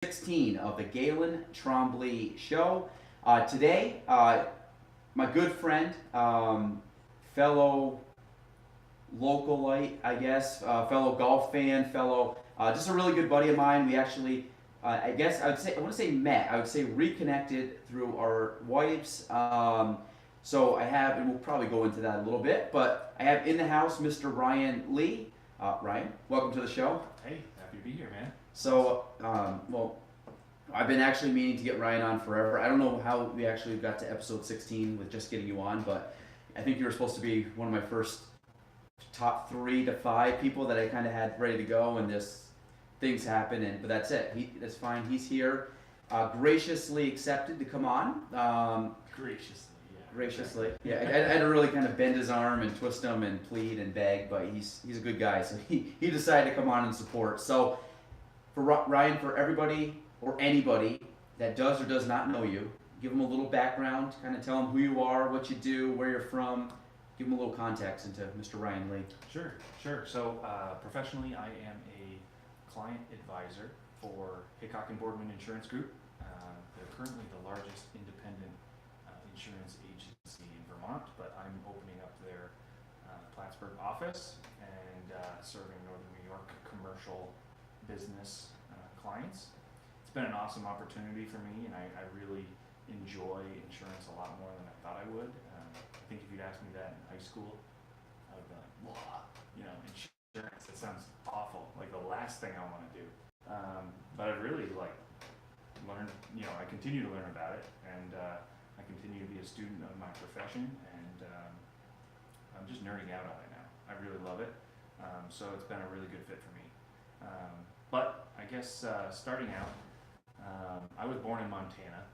16 of the Galen Trombley Show. Today, my good friend, fellow localite, I guess, fellow golf fan, just a really good buddy of mine. We actually, I guess I want to say met, I would say reconnected through our wives. So I have, and we'll probably go into that a little bit, but I have in the house Mr. Ryan Lee. Ryan, welcome to the show. Hey, happy to be here, man. So, well, I've been actually meaning to get Ryan on forever. I don't know how we actually got to episode 16 with just getting you on, but I think you were supposed to be one of my first top 3 to 5 people that I kind of had ready to go, and this things happen, but that's it. That's fine. He's here, graciously accepted to come on. Graciously, yeah. I had to really kind of bend his arm and twist him and plead and beg, but he's a good guy, so he decided to come on and support. So, for Ryan, for everybody or anybody that does or does not know you, give them a little background, kind of tell them who you are, what you do, where you're from, give them a little context into Mr. Ryan Lee. Sure. So, professionally, I am a client advisor for Hickok and Boardman Insurance Group. They're currently the largest independent insurance agency in Vermont, but I'm opening up their Plattsburgh office and serving Northern New York commercial business clients. It's been an awesome opportunity for me, and I really enjoy insurance a lot more than I thought I would. I think if you'd asked me that in high school, I would be like, blah, insurance, that sounds awful, like the last thing I want to do. But I've really learned, I continue to learn about it, and I continue to be a student of my profession, and I'm just nerding out on it now. I really love it, so it's been a really good fit for me. But I guess starting out, I was born in Montana.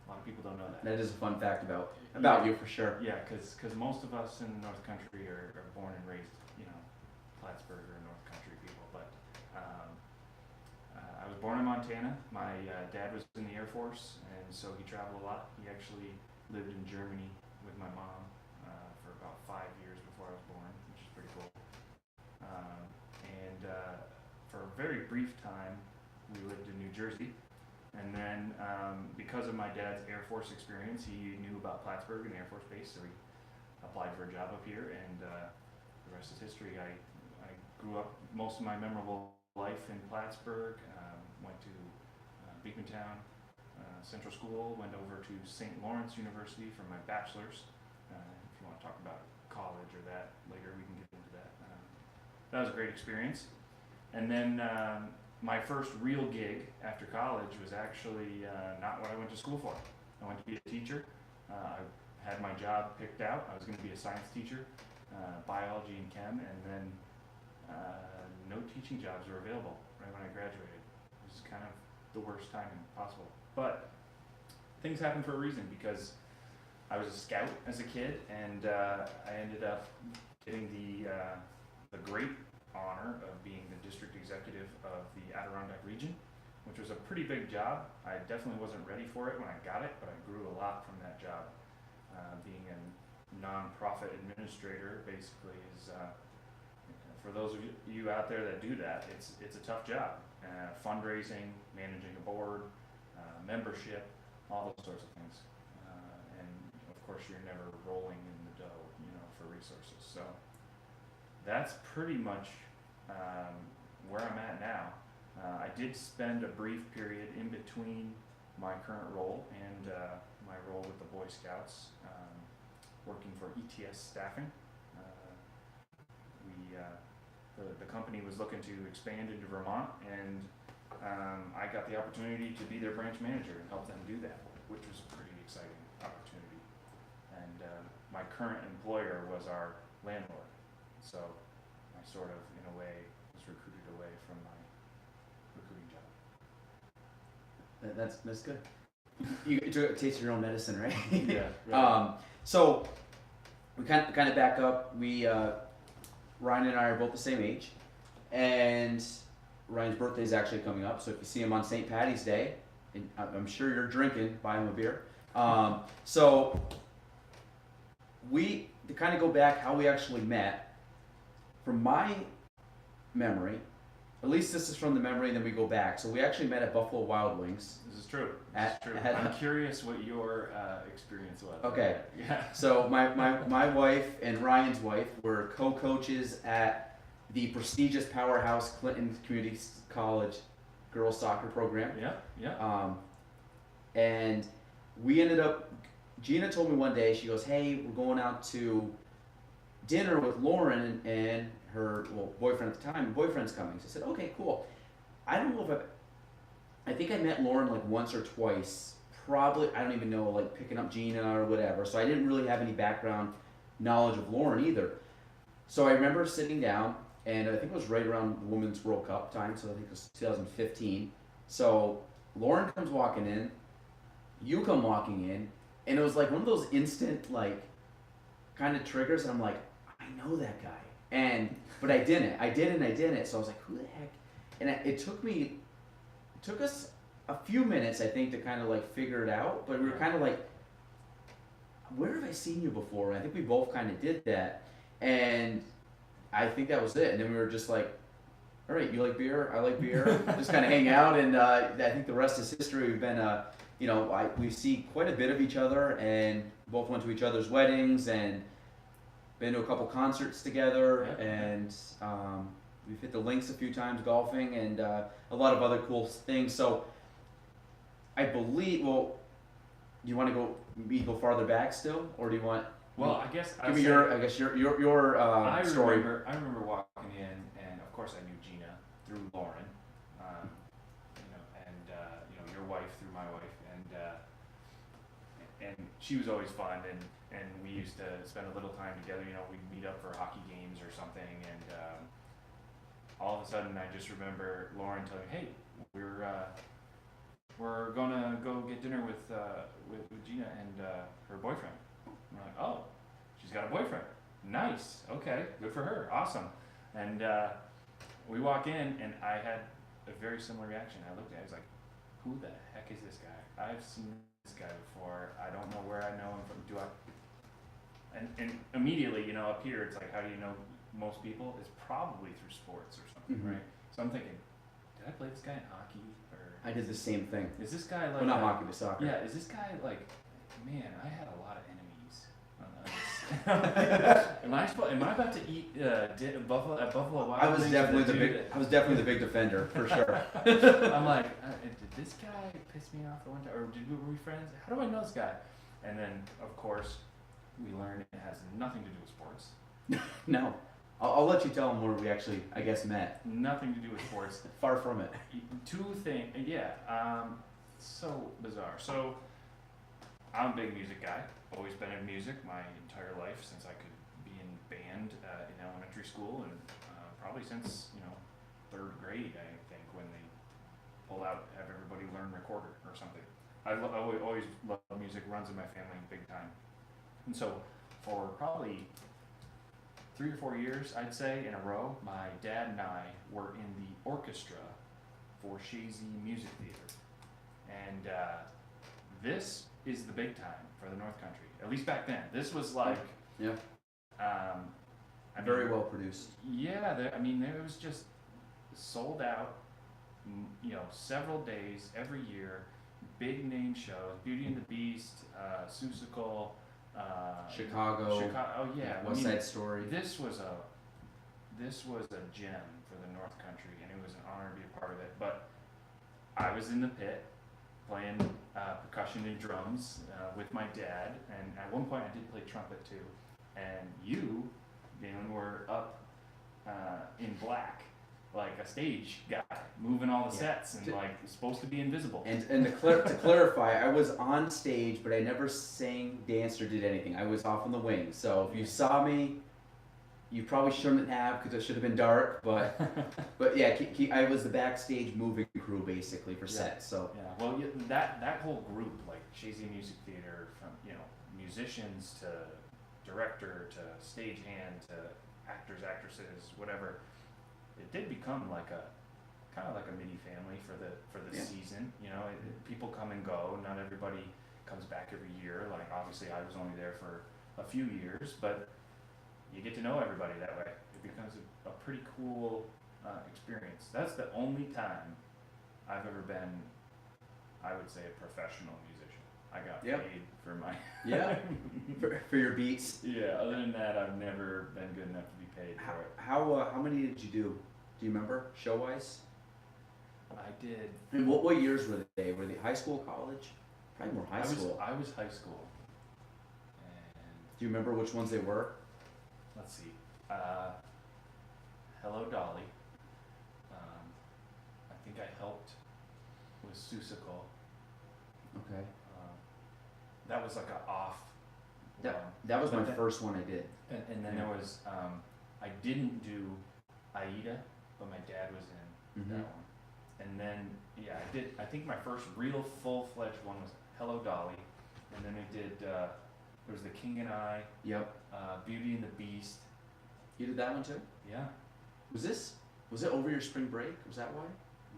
A lot of people don't know that. That is a fun fact about you for sure. Yeah, because most of us in the North Country are born and raised, Plattsburgh or North Country people. But I was born in Montana. My dad was in the Air Force, and so he traveled a lot. He actually lived in Germany with my mom for about 5 years before I was born, which is pretty cool. And for a very brief time, we lived in New Jersey. And then because of my dad's Air Force experience, he knew about Plattsburgh and the Air Force Base, so he applied for a job up here, and the rest is history. I grew up most of my memorable life in Plattsburgh, went to Beekmantown Central School, went over to St. Lawrence University for my bachelor's. If you want to talk about college or that later, we can get into that. That was a great experience. And then my first real gig after college was actually not what I went to school for. I went to be a teacher. I had my job picked out. I was going to be a science teacher, biology and chem, and then no teaching jobs were available right when I graduated. It was kind of the worst timing possible. But things happen for a reason, because I was a scout as a kid, and I ended up getting the great honor of being the district executive of the Adirondack region, which was a pretty big job. I definitely wasn't ready for it when I got it, but I grew a lot from that job. Being a nonprofit administrator basically is, for those of you out there that do that, it's a tough job. Fundraising, managing a board, membership, all those sorts of things. And of course you're never rolling in the dough, for resources. So that's pretty much where I'm at now. I did spend a brief period in between my current role and my role with the Boy Scouts, working for ETS staffing. The company was looking to expand into Vermont, and I got the opportunity to be their branch manager and help them do that, which was a pretty exciting opportunity. And my current employer was our landlord. So I sort of, in a way, was recruited away from my recruiting job. That's good. You took a taste of your own medicine, right? Yeah. Right. So we kind of back up. Ryan and I are both the same age, and Ryan's birthday is actually coming up. So if you see him on St. Patty's Day, and I'm sure you're drinking, buy him a beer. So to kind of go back how we actually met. From my memory, at least this is from the memory, and then we go back. So we actually met at Buffalo Wild Wings. This is true. At- This is true. at- I'm curious what your experience was. Okay. Yeah. So my wife and Ryan's wife were co-coaches at the prestigious powerhouse Clinton Community College girls soccer program. Yeah. Yeah. And we ended up, Gina told me one day, she goes, hey, we're going out to dinner with Lauren and her, well, boyfriend at the time, boyfriend's coming. So I said, okay, cool. I don't know if I think I met Lauren like once or twice, probably, I don't even know, like picking up Gina or whatever. So I didn't really have any background knowledge of Lauren either. So I remember sitting down, and I think it was right around the Women's World Cup time, so I think it was 2015. So Lauren comes walking in, you come walking in, and it was like one of those instant, like, kind of triggers, and I'm like, I know that guy. But I didn't. So I was like, who the heck? And it took us a few minutes, I think, to kind of like figure it out, but we were kind of like, where have I seen you before? And I think we both kind of did that. And I think that was it. And then we were just like, all right, you like beer? I like beer. Just kind of hang out. And I think the rest is history. We've been, we see quite a bit of each other, and both went to each other's weddings and been to a couple concerts together. Yeah. And we've hit the links a few times golfing, and a lot of other cool things. So I believe, well, do you want to go farther back still, or do you want? Well, I guess Give me your story. I remember walking in, and of course I knew Gina through Lauren, and your wife through my wife, and she was always fun, and we used to spend a little time together. We'd meet up for hockey games or something, and all of a sudden I just remember Lauren telling me, "Hey, we're gonna go get dinner with Gina and her boyfriend." I'm like, "Oh, she's got a boyfriend. Nice. Okay, good for her. Awesome." And we walk in, and I had a very similar reaction. I looked at it, I was like, "Who the heck is this guy? I've seen this guy before. I don't know where I know him from. Do I?" And immediately, up here, it's like, how do you know most people? It's probably through sports or something, Mhm. right? So I'm thinking, did I play this guy in hockey? Or I did the same thing. is this guy like? Well, not hockey, but soccer. Yeah, is this guy like? Man, I had a lot of enemies. Am I about to eat Buffalo at Buffalo Wild I was Wings definitely with the a big. dude I was definitely the big defender for sure. I'm like, did this guy piss me off the one time, or were we friends? How do I know this guy? And then, of course, we learned it has nothing to do with sports. No, I'll let you tell them where we actually, I guess, met. Nothing to do with sports. Far from it. Two things, yeah. So bizarre. So, I'm a big music guy. Always been in music my entire life since I could be in band in elementary school, and probably since third grade, I think, when they pull out, have everybody learn recorder or something. I always loved music. Runs in my family big time. And so, for probably 3 or 4 years, I'd say, in a row, my dad and I were in the orchestra for Shazy Music Theater. And this is the big time for the North Country, at least back then. This was like, Yeah. Very well produced. Yeah, there was just sold out, several days every year, big name shows, Beauty and the Beast, Seussical, Chicago. Oh yeah, West Side Story. This was a gem for the North Country, and it was an honor to be a part of it. But I was in the pit playing percussion and drums with my dad, and at one point I did play trumpet too. And you, Galen, were up in black, like a stage guy, moving all the sets and like supposed to be invisible. And to clarify, I was on stage, but I never sang, danced, or did anything. I was off on the wing. So if you saw me, you probably shouldn't have, because it should have been dark. But yeah, I was the backstage moving crew basically for sets. So yeah, well, that whole group, like Shazy Music Theater, from musicians to director to stagehand to actors, actresses, whatever. It did become like kind of like a mini family for the season. People come and go. Not everybody comes back every year. Like obviously, I was only there for a few years, but you get to know everybody that way. It becomes a pretty cool experience. That's the only time I've ever been, I would say, a professional musician. I got Yep. paid for my. Yeah. For your beats. Yeah. Other than that, I've never been good enough to be paid for it. How many did you do? Do you remember show wise? I did. And what years were they? Were they high school, college? Probably more high school. I was high school. And Do you remember which ones they were? let's see. Hello Dolly. I think I helped with Susical. Okay. That was like a off That one. that was But my then- first one I did. And then Yeah. there was I didn't do Aida, but my dad was in Mhm. that one. And then yeah, I did. I think my first real full-fledged one was Hello Dolly, and then we did. There was The King and I, Yep. Beauty and the Beast. You did that one too? Yeah, Was it over your spring break? Was that why?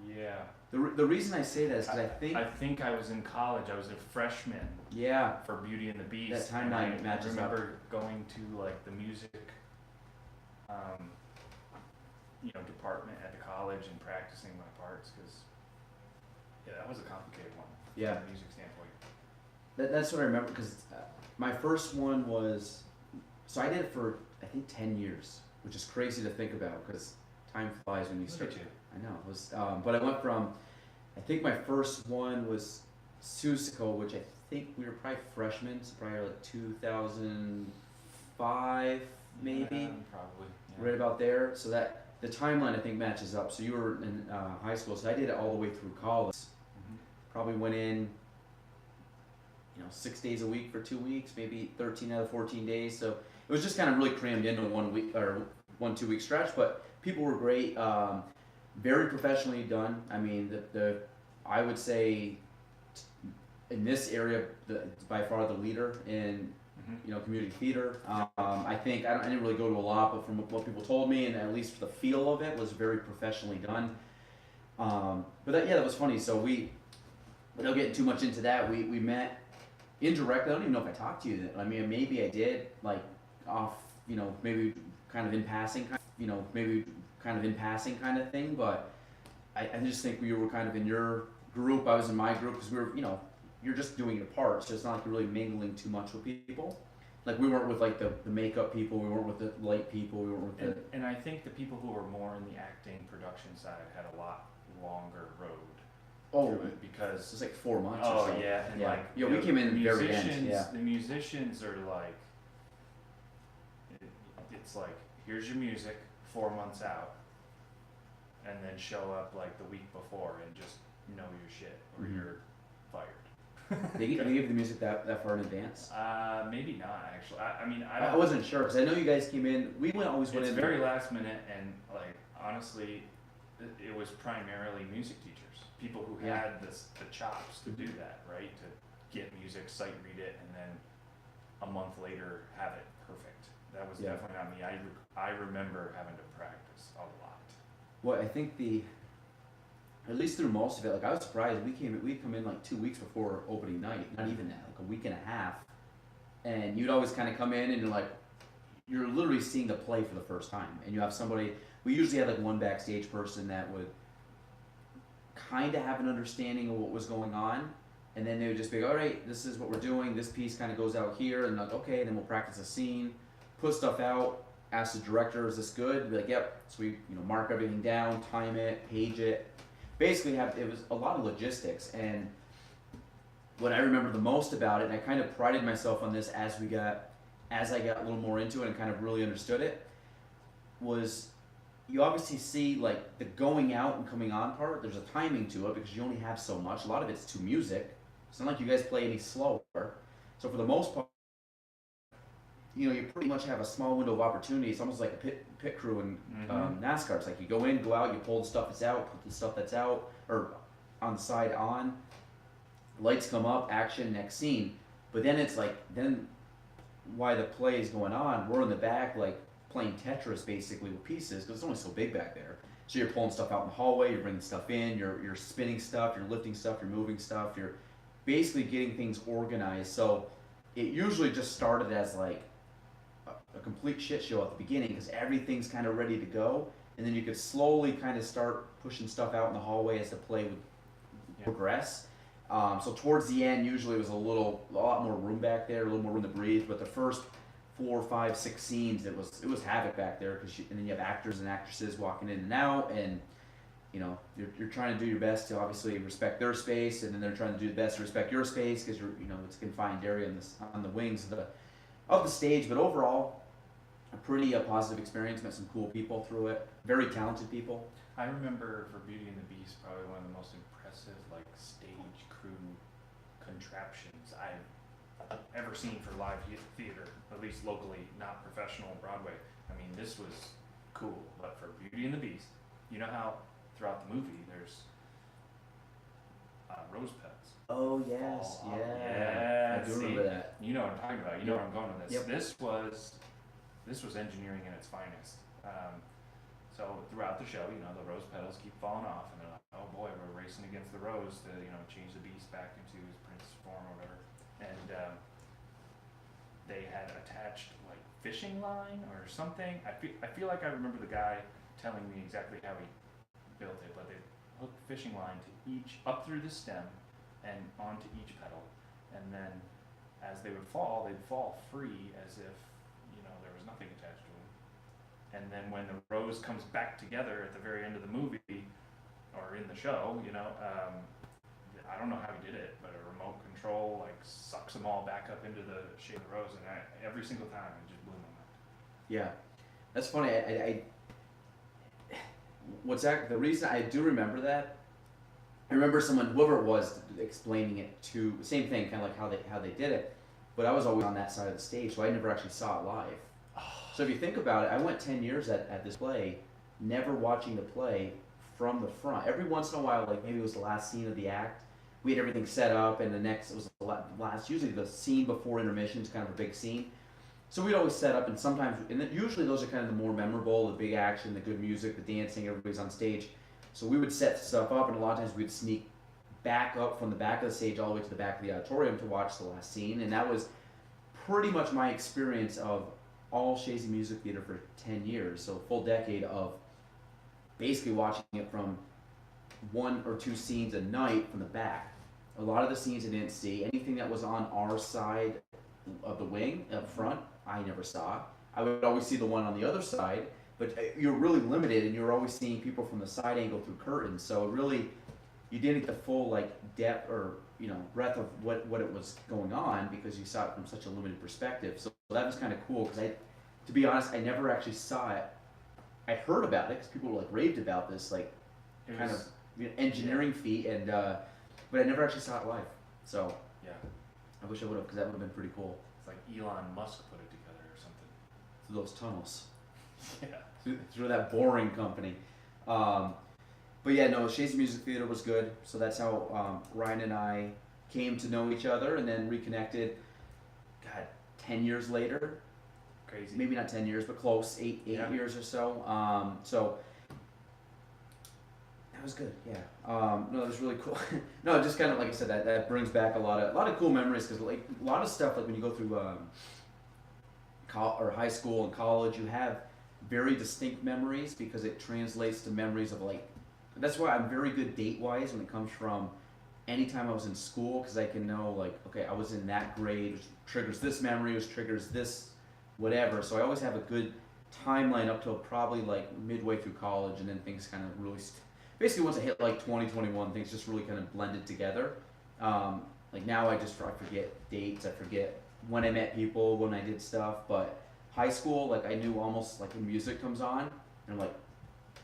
yeah. The reason I say that is because I think I was in college. I was a freshman yeah. for Beauty and the Beast. That and timeline I matches up. remember going to like the music, department at the college and practicing my parts because, yeah, that was a complicated one. Yeah. From a music standpoint. That's what I remember because my first one was, so I did it for I think 10 years, which is crazy to think about because time flies when you Look start. at you. I know. It was, but I went from, I think my first one was Susical, which I think we were probably freshmen, so probably like 2005 maybe, Yeah, probably. Yeah. right about there. So that the timeline I think matches up. So you were in high school, so I did it all the way through college. Mhm. Probably went in, 6 days a week for 2 weeks, maybe 13 out of 14 days. So it was just kind of really crammed into 1 week or 1 2 week stretch. But people were great, very professionally done. I mean, I would say in this area, by far the leader in Mhm. community theater. I think I didn't really go to a lot, but from what people told me, and at least the feel of it was very professionally done. But that was funny. So without getting too much into that, we met indirectly. I don't even know if I talked to you. I mean, maybe I did, like off, maybe kind of in passing, kind of thing. But I just think we were kind of in your group. I was in my group because we were, you're just doing your part, so it's not like you're really mingling too much with people. Like we weren't with like the makeup people, we weren't with the light people, we weren't with And I think the people who were more in the acting production side had a lot longer road through it it because was like 4 months or so. yeah, and Yeah. like Yeah, we came in the very end, musicians, yeah. the musicians are like, it's like here's your music 4 months out, and then show up like the week before and just know your shit or Mhm. you're fired. They give the music that far in advance. Maybe not actually. I mean I I don't. wasn't sure because I know you guys came in. We always went It's in very last minute, and like honestly, it was primarily music teachers, people who Yeah. had the chops to do that, right? To get music, sight read it, and then a month later have it perfect. That was Yeah. definitely not me. I remember having to practice a lot. Well, I think at least through most of it, like I was surprised. We'd come in like 2 weeks before opening night, not even that, like a week and a half, and you'd always kind of come in and you're literally seeing the play for the first time, and you have somebody. We usually had like one backstage person that would kind of have an understanding of what was going on, and then they would just be like, all right, this is what we're doing. This piece kind of goes out here, and like okay, then we'll practice a scene, put stuff out, ask the director, is this good? Be like, yep. So we mark everything down, time it, page it. Basically, it was a lot of logistics, and what I remember the most about it, and I kind of prided myself on this as I got a little more into it and kind of really understood it, was you obviously see like the going out and coming on part. There's a timing to it because you only have so much. A lot of it's to music. It's not like you guys play any slower. So for the most part, you pretty much have a small window of opportunity. It's almost like a pit crew in NASCAR. It's like you go in, go out, you pull the stuff that's out, put the stuff that's out or on the side on. Lights come up, action, next scene. But then it's like while the play is going on, we're in the back like playing Tetris basically with pieces because it's only so big back there. So you're pulling stuff out in the hallway, you're bringing stuff in, you're spinning stuff, you're lifting stuff, you're moving stuff, you're basically getting things organized. So it usually just started as like a complete shit show at the beginning because everything's kind of ready to go. and then you could slowly kind of start pushing stuff out in the hallway as the play would progress. So towards the end, usually it was a lot more room back there, a little more room to breathe. But the first 4, 5, 6 scenes, it was havoc back there, and then you have actors and actresses walking in and out, and you're trying to do your best to obviously respect their space, and then they're trying to do the best to respect your space because it's a confined area on the wings of the stage. But overall, a pretty positive experience. Met some cool people through it. Very talented people. I remember for Beauty and the Beast, probably one of the most impressive stage crew contraptions I've ever seen for live theater, at least locally, not professional Broadway. I mean, this was cool, but for Beauty and the Beast, you know how throughout the movie there's rose petals. Oh yes, fall off. yeah. I do remember that. You know what I'm talking about. You know where I'm going with this. Yep. This was engineering in its finest. So throughout the show, the rose petals keep falling off, and they're like, oh boy, we're racing against the rose to change the beast back into his prince form or whatever. And they had attached fishing line or something. I feel like I remember the guy telling me exactly how he built it, but they hooked fishing line to each up through the stem and onto each petal, and then as they would fall, they'd fall free as if there was nothing attached to them. And then when the rose comes back together at the very end of the movie or in the show, I don't know how he did it, but a remote control sucks them all back up into the shape of the rose, and every single time it just blew my mind. Yeah, that's funny. The reason I do remember that, I remember whoever it was, explaining it to same thing, kind of like how they did it. But I was always on that side of the stage, so I never actually saw it live. So if you think about it, I went 10 years at this play, never watching the play from the front. Every once in a while, maybe it was the last scene of the act, we had everything set up, and it was the last, usually the scene before intermission is kind of a big scene. So we'd always set up, and usually those are kind of the more memorable, the big action, the good music, the dancing, everybody's on stage. So we would set stuff up, and a lot of times we'd sneak back up from the back of the stage all the way to the back of the auditorium to watch the last scene, and that was pretty much my experience of all Shazy Music Theater for 10 years, so a full decade of basically watching it from 1 or 2 scenes a night from the back. A lot of the scenes I didn't see. Anything that was on our side of the wing, up front, I never saw. I would always see the one on the other side, but you're really limited, and you're always seeing people from the side angle through curtains, so really, you didn't get the full depth or breadth of what it was going on because you saw it from such a limited perspective. So that was kind of cool because to be honest, I never actually saw it. I heard about it because people were raved about this engineering feat, and but I never actually saw it live. So yeah, I wish I would have, because that would have been pretty cool. It's like Elon Musk put it together or something. Through those tunnels. Yeah. Through that boring company. But yeah, no, Shazy Music Theater was good. So that's how Ryan and I came to know each other, and then reconnected, 10 years later. Crazy. Maybe not 10 years, but close, 8 years or so. So that was good, yeah. No, that was really cool. No, just kind of like I said, that brings back a lot of cool memories, because a lot of stuff, when you go through high school and college, you have very distinct memories because it translates to memories of that's why I'm very good date-wise when it comes from any time I was in school, because I can know okay, I was in that grade, which triggers this memory, which triggers this whatever. So I always have a good timeline up till probably midway through college, and then things kind of really basically once I hit 2021, things just really kind of blended together. Now I forget dates, I forget when I met people, when I did stuff, but high school, I knew almost when music comes on, and I'm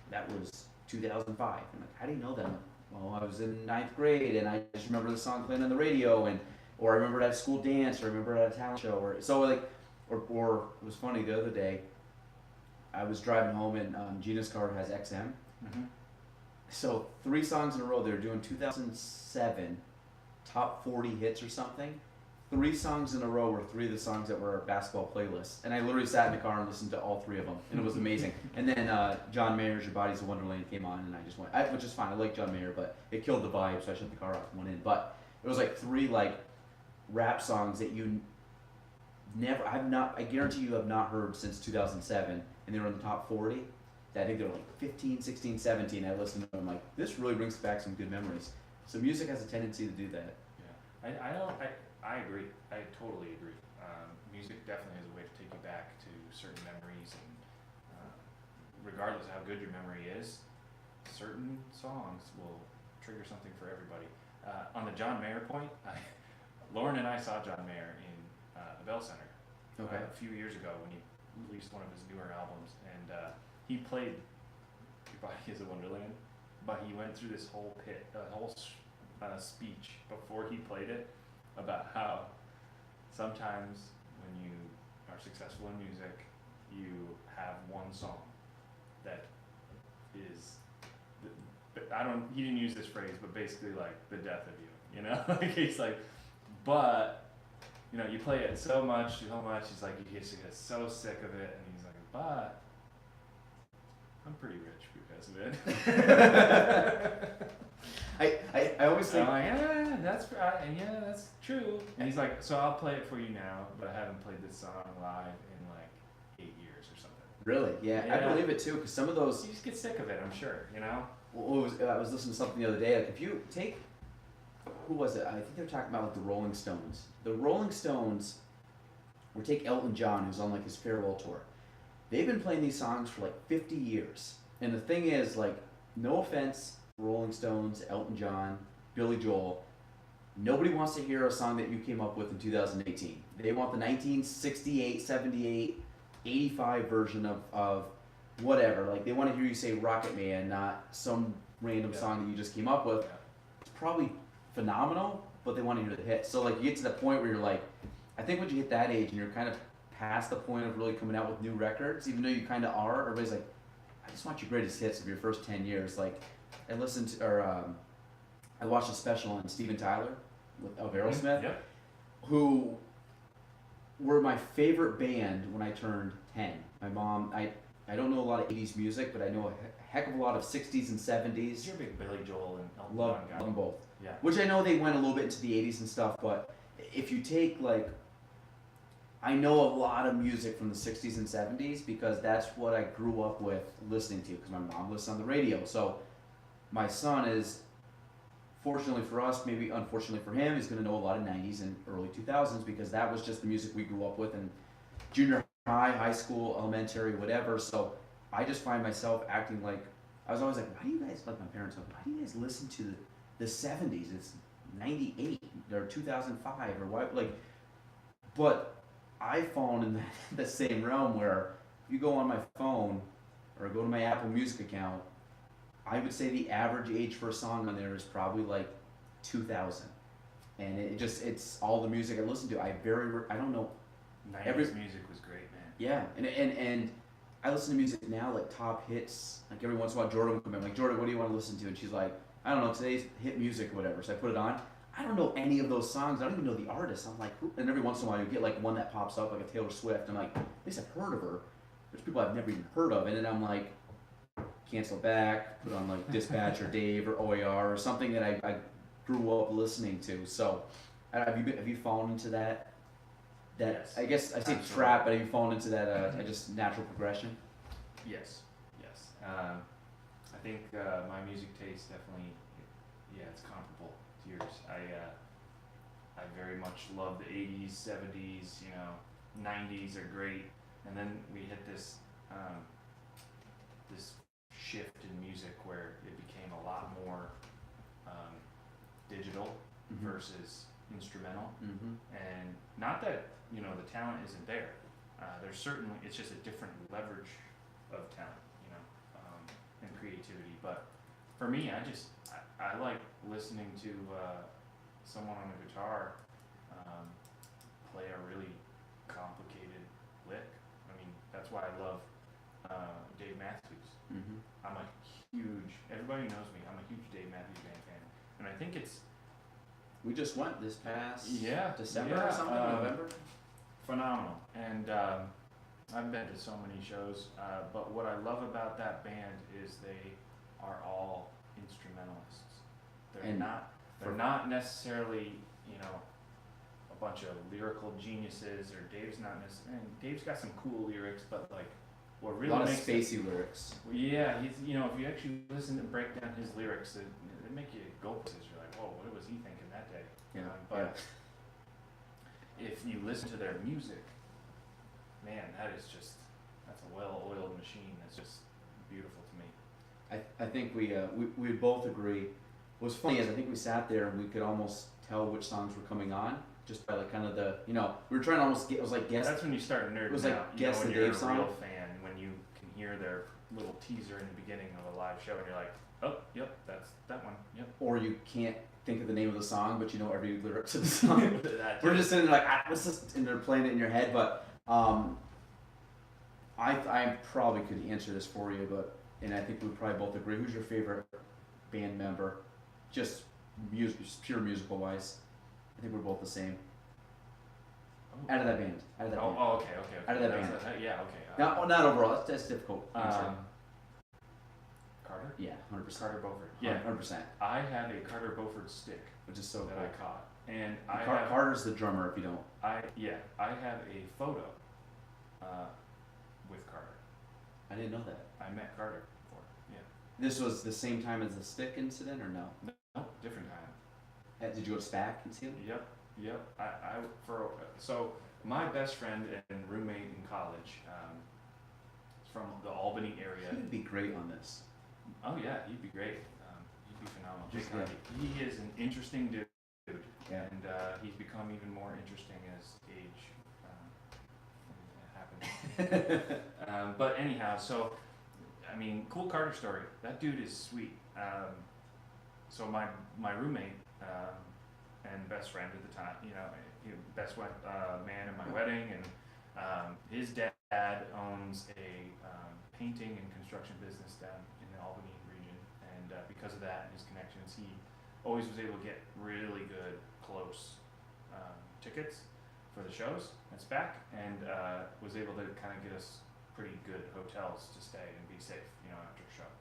that was 2005. I'm how do you know that? Well, I was in 9th grade, and I just remember the song playing on the radio, or I remember it at a school dance, or I remember it at a talent show, or it was funny the other day. I was driving home, and Gina's car has XM. Mm-hmm. So 3 songs in a row. They were doing 2007 top 40 hits or something. 3 songs in a row were 3 of the songs that were our basketball playlists, and I literally sat in the car and listened to all 3 of them, and it was amazing. And then John Mayer's "Your Body's a Wonderland" came on, and I just went, which is fine. I like John Mayer, but it killed the vibe, so I shut the car off and went in. But it was 3 rap songs that you I guarantee you have not heard since 2007, and they were in the top 40. I think they're like 15, 16, 17. I listen to them, I'm like, this really brings back some good memories. So music has a tendency to do that. Yeah, I agree. I totally agree. Music definitely has a way to take you back to certain memories, and regardless of how good your memory is, certain songs will trigger something for everybody. On the John Mayer point, Lauren and I saw John Mayer in the Bell Center a few years ago when he released one of his newer albums, and he played Your Body Is a Wonderland, but he went through this whole speech before he played it about how sometimes when you are successful in music, you have one song that is, he didn't use this phrase, but basically like the death of you, you know? Like he's like, but, you know, you play it so much, he's like, he gets so sick of it, and he's like, but I'm pretty rich because of it. I always think. I'm like, yeah, that's true. And he's like, so I'll play it for you now, but I haven't played this song live in like 8 years or something. Really? Yeah, Yeah. I believe it too, because some of those. You just get sick of it, I'm sure, you know? I was listening to something the other day. Like, if you take, who was it? I think they were talking about like the Rolling Stones. The Rolling Stones, or take Elton John, who's on like his farewell tour. They've been playing these songs for like 50 years. And the thing is, like, no offense, Rolling Stones, Elton John, Billy Joel, nobody wants to hear a song that you came up with in 2018. They want the 1968, 78, 85 version of whatever. Like, they want to hear you say Rocket Man, not some random song that you just came up with. Yeah. It's probably phenomenal, but they want to hear the hit. So like, you get to the point where you're like, I think when you hit that age and you're kind of past the point of really coming out with new records, even though you kind of are, everybody's like, I just want your greatest hits of your first 10 years. Like, I listened to, I watched a special on Steven Tyler of Aerosmith, Yep. who were my favorite band when I turned 10. My mom, I don't know a lot of 80s music, but I know a heck of a lot of 60s and 70s. You're a big Billy Joel and Elton Love John guy. them both. Yeah. Which I know they went a little bit into the 80s and stuff, but if you take like, I know a lot of music from the 60s and 70s because that's what I grew up with listening to, because my mom listened on the radio. So my son is, fortunately for us, maybe unfortunately for him, is going to know a lot of 90s and early 2000s because that was just the music we grew up with in junior high, high school, elementary, whatever. So I just find myself acting like, I was always like, why do you guys, like my parents, like, why do you guys listen to the 70s? It's 98 or 2005 or what, like, but I've fallen in the same realm where if you go on my phone or go to my Apple Music account, I would say the average age for a song on there is probably like 2000. And it's all the music I listen to. I don't know. 90s music was great, man. Yeah, and I listen to music now, like top hits. Like every once in a while, Jordan will come in, like, Jordan, what do you want to listen to? And she's like, I don't know, today's hit music or whatever. So I put it on. I don't know any of those songs. I don't even know the artist. I'm like, who? And every once in a while you get like one that pops up, like a Taylor Swift. I'm like, at least I've heard of her. There's people I've never even heard of. And then I'm like, cancel back, put on like Dispatch or Dave or OAR or something that I grew up listening to. So have you fallen into that? Yes. I guess I say Absolutely. trap, but have you fallen into that just natural progression? Yes. I think my music taste definitely, it's comparable to yours. I very much love the 80s, 70s, 90s are great, and then we hit this this shift in music where it became a lot more digital versus instrumental, and not that the talent isn't there. There's certainly, it's just a different leverage of talent, and creativity. But for me, I like listening to someone on a guitar play a really complicated lick. I mean, that's why I love Dave Matthews. I'm a huge, everybody knows me, I'm a huge Dave Matthews Band fan. And I think it's... We just went this past December yeah, or something, November? Phenomenal. And I've been to so many shows, but what I love about that band is they are all instrumentalists. They're not necessarily, a bunch of lyrical geniuses, or Dave's not necessarily, Dave's got some cool lyrics, but like what A really lot of makes spacey lyrics. well, yeah, he's if you actually listen and break down his lyrics, it make you go places. You're like, whoa, what was he thinking that day? But if you listen to their music, man, that's a well-oiled machine. That's just beautiful to me. I think we both agree. What's funny is I think we sat there and we could almost tell which songs were coming on just by like kind of the we were trying to almost get, it was like guess. That's when you start nerding It was like out. Guess when the you're Dave a song. real fan, when you can hear their little teaser in the beginning of a live show, and you're like, oh, yep, that's that one, yep. Or you can't think of the name of the song, but you know every lyric to the song. That We're too. just sitting there like, what's this? And they're playing it in your head. But I probably could answer this for you, and I think we probably both agree. Who's your favorite band member? Just pure musical wise. I think we're both the same. Oh. Out of that band. Okay. Out of that band. Yeah, okay. Not overall. That's difficult. Carter? Yeah, 100%. Carter Beauford. Yeah. 100%. I have a Carter Beauford stick Which is so that cool. I caught, and Carter's the drummer. If you don't. I have a photo with Carter. I didn't know that. I met Carter before. Yeah. This was the same time as the stick incident, or no? No, different time. Did you go to SPAC and see him? Yep. So my best friend and roommate in college, is from the Albany area. He would be great on this. Oh yeah, he'd be great. He'd be phenomenal. He's Jake good. Hardy. He is an interesting dude, Yeah. and he's become even more interesting as age happens. But anyhow, so I mean, cool Carter story. That dude is sweet. So my roommate and best friend at the time, best man at my wedding, and his dad owns a painting and construction business down in the Albany region, and because of that and his connections, he always was able to get really good close tickets for the shows at SPAC, and was able to kind of get us pretty good hotels to stay and be safe, after a show.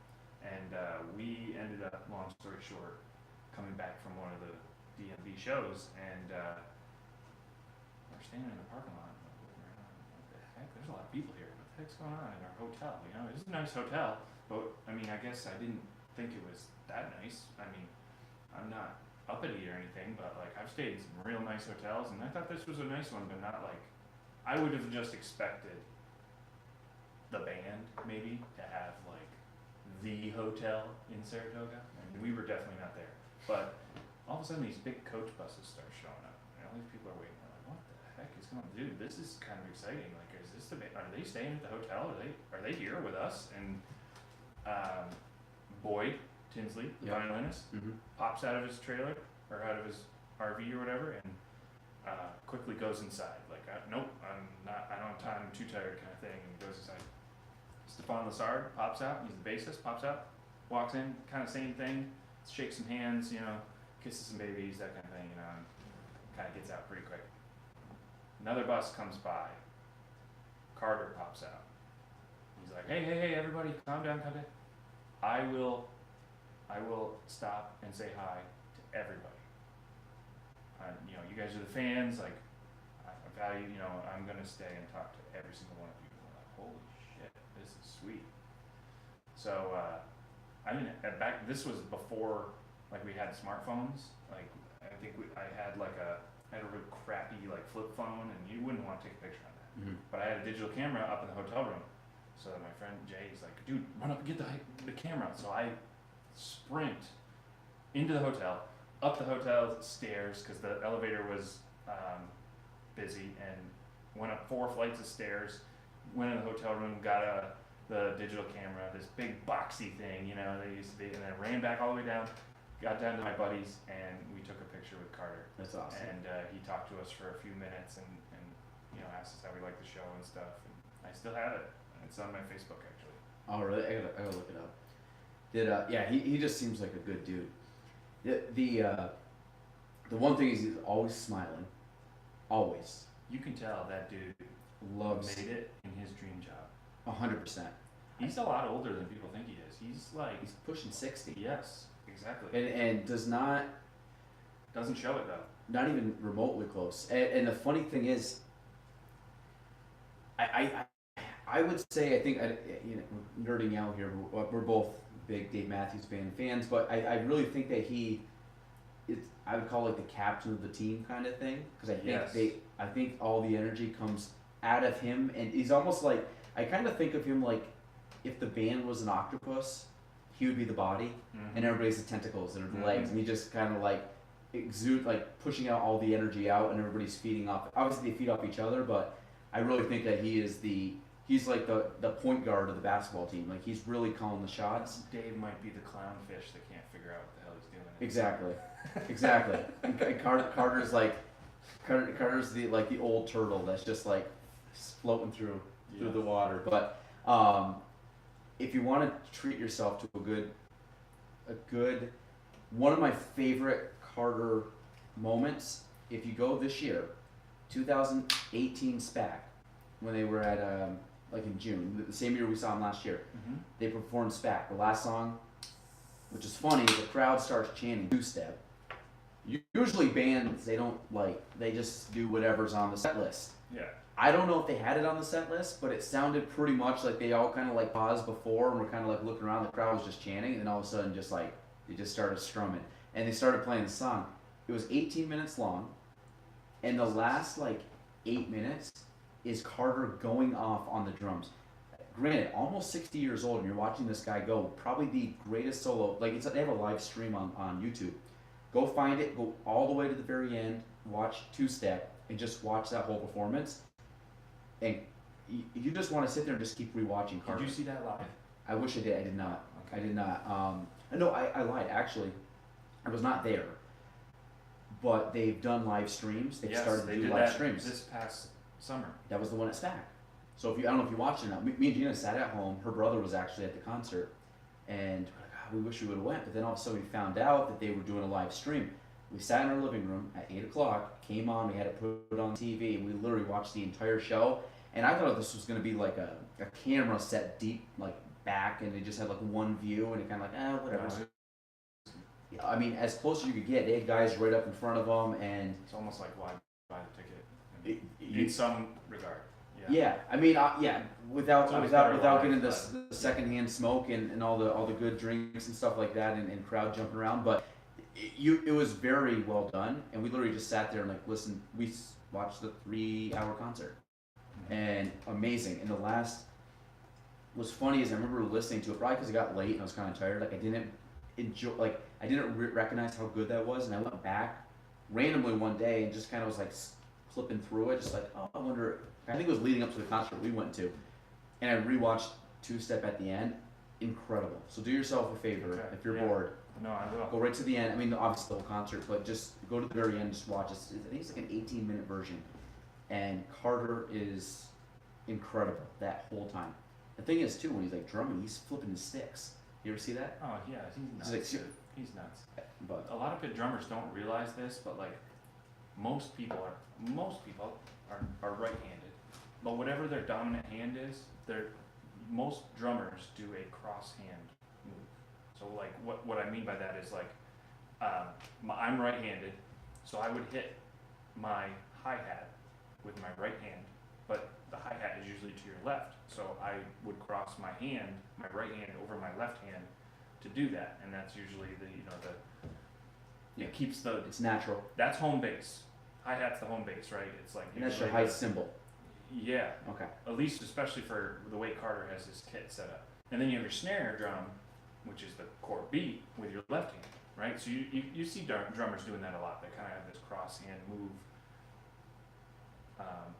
And we ended up, long story short, coming back from one of the DMV shows, and we're standing in the parking lot. Looking around, what the heck? There's a lot of people here. What the heck's going on in our hotel? It's a nice hotel, but I mean, I guess I didn't think it was that nice. I mean, I'm not uppity or anything, but like I've stayed in some real nice hotels, and I thought this was a nice one, but not like I would have just expected the band maybe to have like the hotel in Saratoga. I mean, we were definitely not there, but all of a sudden these big coach buses start showing up, and all these people are waiting. They're like, "What the heck is going on, dude? This is kind of exciting. Like, is this the band? Are they staying at the hotel? Are they here with us?" And Boyd Tinsley, the Yep. violinist, Mm-hmm. pops out of his trailer or out of his RV or whatever, and quickly goes inside. Like, nope, I'm not. I don't have time. I'm too tired, kind of thing. And goes inside. Stefan Lassard pops out. He's the bassist. Pops out, walks in, kind of same thing. Shakes some hands, kisses some babies, that kind of thing, and kind of gets out pretty quick. Another bus comes by. Carter pops out. He's like, hey, everybody, calm down. I will stop and say hi to everybody. You guys are the fans. Like, I value. I'm gonna stay and talk to every single one of you. We're like, holy shit, this is sweet. So, this was before like we had smartphones. Like, I think I had a real crappy like flip phone, and you wouldn't want to take a picture on that. Mm-hmm. But I had a digital camera up in the hotel room. So my friend Jay is like, dude, run up and get the camera. So I sprint into the hotel, up the hotel stairs because the elevator was busy, and went up 4 flights of stairs, went in the hotel room, got the digital camera, this big boxy thing, they used to be, and then ran back all the way down, got down to my buddies, and we took a picture with Carter. That's awesome. And he talked to us for a few minutes and asked us how we liked the show and stuff, and I still have it. It's on my Facebook actually. Oh really? I gotta look it up. He just seems like a good dude. The one thing is he's always smiling. Always. You can tell that dude Loves made it in his dream job. 100%. He's a lot older than people think he is. He's pushing 60. yes, exactly. And does not Doesn't show it though. not even remotely close. And the funny thing is, I I would say, I think, you know, nerding out here, we're both big Dave Matthews Band fans, but I really think that I would call it the captain of the team kind of thing, because I think all the energy comes out of him, and he's almost like, I kind of think of him like if the band was an octopus, he would be the body, and everybody's the tentacles and the legs, and he just kind of like exude, like pushing out all the energy out, and everybody's feeding off. Obviously, they feed off each other, but I really think that he's like the point guard of the basketball team. Like he's really calling the shots. Dave might be the clownfish that can't figure out what the hell he's doing. Exactly. And Carter's like Carter's the old turtle that's just like floating through the water. But if you want to treat yourself to a good one of my favorite Carter moments, if you go this year, 2018 SPAC, when they were at like in June, the same year we saw them last year, they performed SPAC. The last song, which is funny, the crowd starts chanting two-step. Usually bands, they just do whatever's on the set list. Yeah. I don't know if they had it on the set list, but it sounded pretty much like they all kind of like paused before and were kind of like looking around. The crowd was just chanting, and then all of a sudden just like they just started strumming, and they started playing the song. It was 18 minutes long, and the last like 8 minutes is Carter going off on the drums. Granted, almost 60 years old, and you're watching this guy go, probably the greatest solo. Like they have a live stream on YouTube. Go find it. Go all the way to the very end. Watch Two Step and just watch that whole performance. And you just want to sit there and just keep rewatching Carter. Did you see that live? I wish I did. I did not. Okay. I did not. No, I lied. Actually, I was not there. But they've done live streams. They've started to do live streams. This past summer. That was the one at SPAC. So I don't know if you watched it now. Me and Gina sat at home. Her brother was actually at the concert, and we're like, we wish we would have went. But then all of a sudden we found out that they were doing a live stream. We sat in our living room at 8 o'clock. Came on. We had it put on TV, and we literally watched the entire show. And I thought this was going to be like a camera set deep like back, and they just had like one view, and it kind of like whatever. Yeah, I mean, as close as you could get. They had guys right up in front of them, and it's almost like why buy the ticket in some regard. Yeah, I mean, without getting the secondhand smoke and all the good drinks and stuff like that, and crowd jumping around, but it was very well done, and we literally just sat there and like listened. We watched the 3-hour concert, and amazing. And the last was funny is I remember listening to it probably because it got late and I was kind of tired. Like I didn't enjoy, like I didn't recognize how good that was, and I went back randomly one day and just kind of was like flipping through it, just like, oh, I wonder. I think it was leading up to the concert we went to, and I rewatched Two Step at the end. Incredible. So do yourself a favor if you're bored. No, I will. Go right to the end. I mean, obviously the whole concert, but just go to the very end. Just watch it. I think it's like an 18-minute version, and Carter is incredible that whole time. The thing is too, when he's like drumming, he's flipping his sticks. You ever see that? Oh yeah, he's nuts. He's nuts. But a lot of pit drummers don't realize this, but like most people are right-handed. But whatever their dominant hand is, most drummers do a cross hand move. So like what I mean by that is like I'm right-handed, so I would hit my hi-hat with my right hand, but the hi-hat is usually to your left. So I would cross my right hand over my left hand to do that, and that's usually it keeps it's natural. That's home base. Hi-hat's the home base, right? It's like and that's your high cymbal. Yeah. Okay. At least, especially for the way Carter has his kit set up. And then you have your snare drum, which is the core beat with your left hand, right? So you see drummers doing that a lot. They kind of have this cross hand move.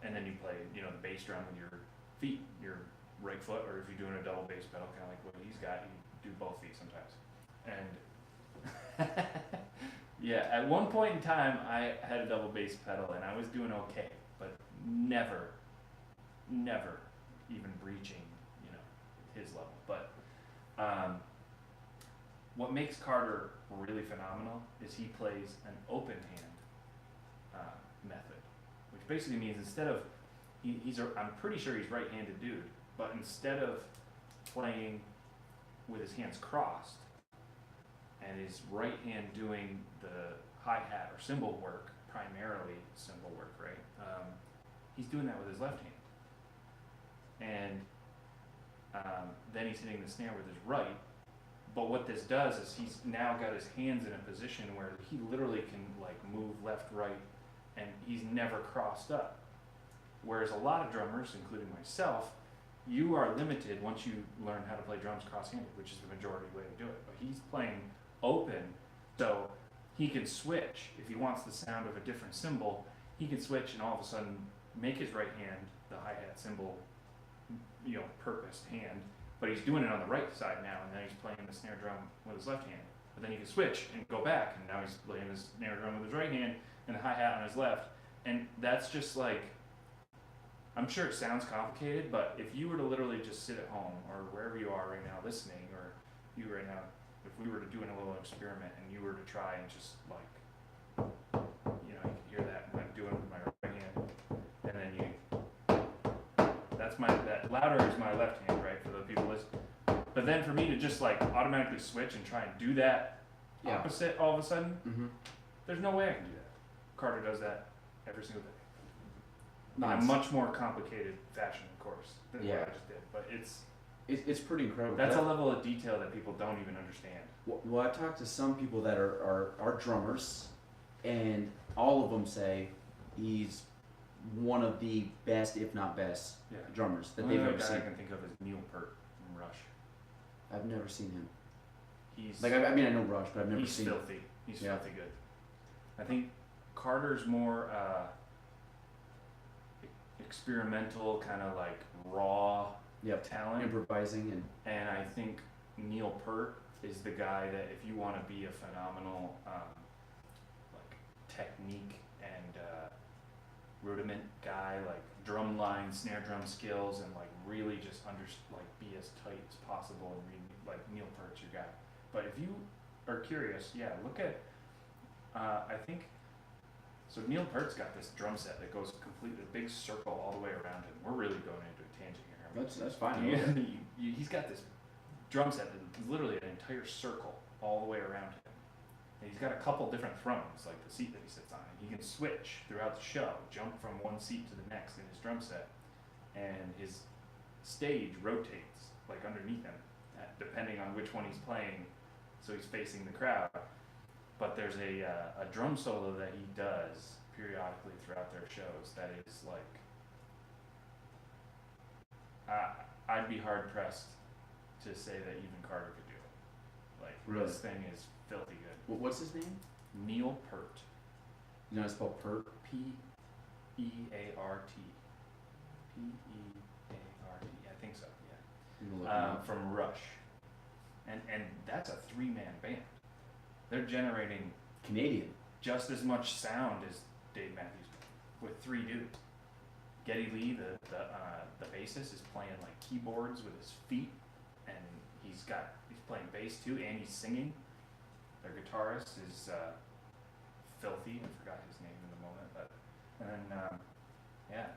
And then you play, the bass drum with your feet, your right foot, or if you're doing a double bass pedal, kind of like what he's got, you do both feet sometimes. And yeah, at one point in time, I had a double bass pedal and I was doing okay, but never even breaching, his level. But what makes Carter really phenomenal is he plays an open hand method, which basically means instead of I'm pretty sure he's right-handed dude, but instead of playing with his hands crossed and his right hand doing the hi-hat or cymbal work, primarily cymbal work, right? He's doing that with his left hand. And then he's hitting the snare with his right. But what this does is he's now got his hands in a position where he literally can like move left, right, and he's never crossed up. Whereas a lot of drummers, including myself, you are limited once you learn how to play drums cross-handed, which is the majority way to do it. But he's playing open, so he can switch. If he wants the sound of a different cymbal, he can switch and all of a sudden make his right hand the hi-hat cymbal, purposed hand. But he's doing it on the right side now, and then he's playing the snare drum with his left hand. But then he can switch and go back, and now he's playing the snare drum with his right hand and the hi-hat on his left. And that's just like, I'm sure it sounds complicated, but if you were to literally just sit at home or wherever you are right now listening, or you right now, if we were to do a little experiment and you were to try and just like, you can hear that I'm doing with my right hand, and then that louder is my left hand, right, for the people listening. But then for me to just like automatically switch and try and do that opposite all of a sudden, there's no way I can do that. Carter does that every single day. Nice. In a much more complicated fashion, of course, than what I just did. But it's pretty incredible. That's a level of detail that people don't even understand. Well, I've talked to some people that are drummers, and all of them say he's one of the best, if not best, drummers that they've ever seen. I can think of is Neil Peart from Rush. I've never seen him. He's like I know Rush, but I've never seen him. He's filthy good. I think Carter's more experimental, kind of like raw talent, improvising, and I think Neil Peart is the guy that if you want to be a phenomenal like technique and rudiment guy, like drum line, snare drum skills, and like really just be as tight as possible, and like Neil Peart's your guy. But if you are curious, look at I think. So Neil Peart's got this drum set that goes completely a big circle all the way around him. We're really going into a tangent here. That's fine. He's got this drum set that is literally an entire circle all the way around him. And he's got a couple different thrones, like the seat that he sits on. And he can switch throughout the show, jump from one seat to the next in his drum set. And his stage rotates like underneath him, depending on which one he's playing. So he's facing the crowd. But there's a drum solo that he does periodically throughout their shows that is like, I'd be hard pressed to say that even Carter could do it. Like, really? This thing is filthy good. What's his name? Neil Peart. You know how to spell Peart? P-E-A-R-T. P-E-A-R-T. I think so, yeah. From Rush. And that's a 3-man band. They're generating Canadian just as much sound as Dave Matthews with 3 dudes. Geddy Lee, the bassist, is playing like keyboards with his feet, and he's playing bass too, and he's singing. Their guitarist is filthy. I forgot his name in the moment, but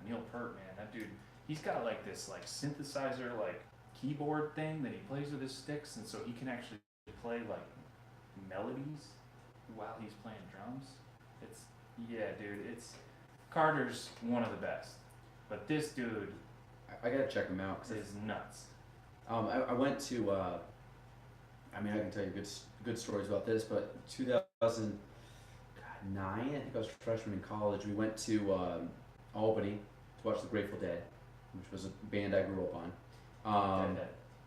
Neil Peart, man, that dude, he's got like this like synthesizer like keyboard thing that he plays with his sticks, and so he can actually play like melodies while he's playing drums. It's Carter's one of the best, but this dude, I gotta check him out. Is nuts. I went to I can tell you good stories about this, but 2009, I think I was a freshman in college. We went to Albany to watch the Grateful Dead, which was a band I grew up on.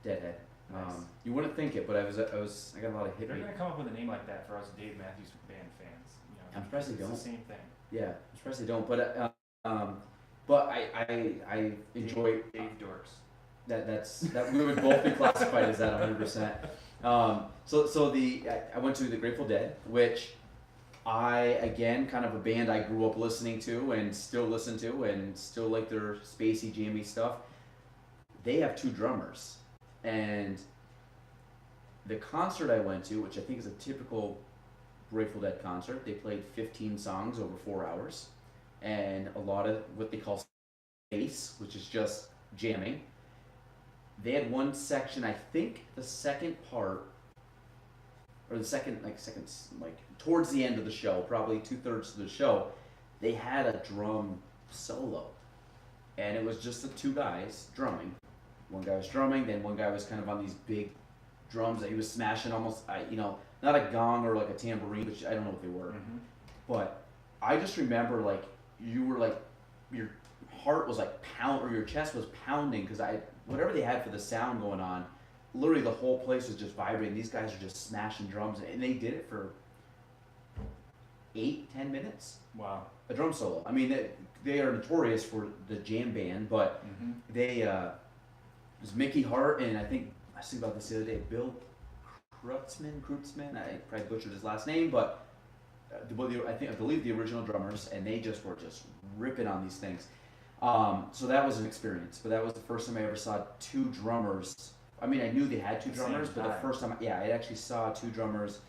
Deadhead. Nice. You wouldn't think it, but I got a lot of hippie. They're gonna come up with a name like that for us Dave Matthews Band fans. I'm surprised they don't. It's the same thing. Yeah, I'm surprised they don't. But I enjoy Dave Dorks. That we would both be classified as that 100%. I went to the Grateful Dead, which again, kind of a band I grew up listening to and still listen to and still like their spacey, jammy stuff. They have 2 drummers. And the concert I went to, which I think is a typical Grateful Dead concert, they played 15 songs over 4 hours, and a lot of what they call bass, which is just jamming. They had one section, I think the second part, or the second towards the end of the show, probably 2/3 of the show, they had a drum solo, and it was just the 2 guys drumming. one guy was drumming, then one guy was kind of on these big drums that he was smashing almost, not a gong or like a tambourine, which I don't know what they were, but I just remember like you were like your heart was like pound or your chest was pounding because whatever they had for the sound going on, literally the whole place was just vibrating. These guys are just smashing drums, and they did it for 8-10 minutes. Wow. A drum solo. I mean, they are notorious for the jam band, but they it was Mickey Hart and I was thinking about this the other day, Bill Kreutzmann. I probably butchered his last name, but I believe the original drummers, and they just were just ripping on these things. So that was an experience, but that was the first time I ever saw two drummers. I mean, I knew they had two drummers, but the first time, I actually saw two drummers,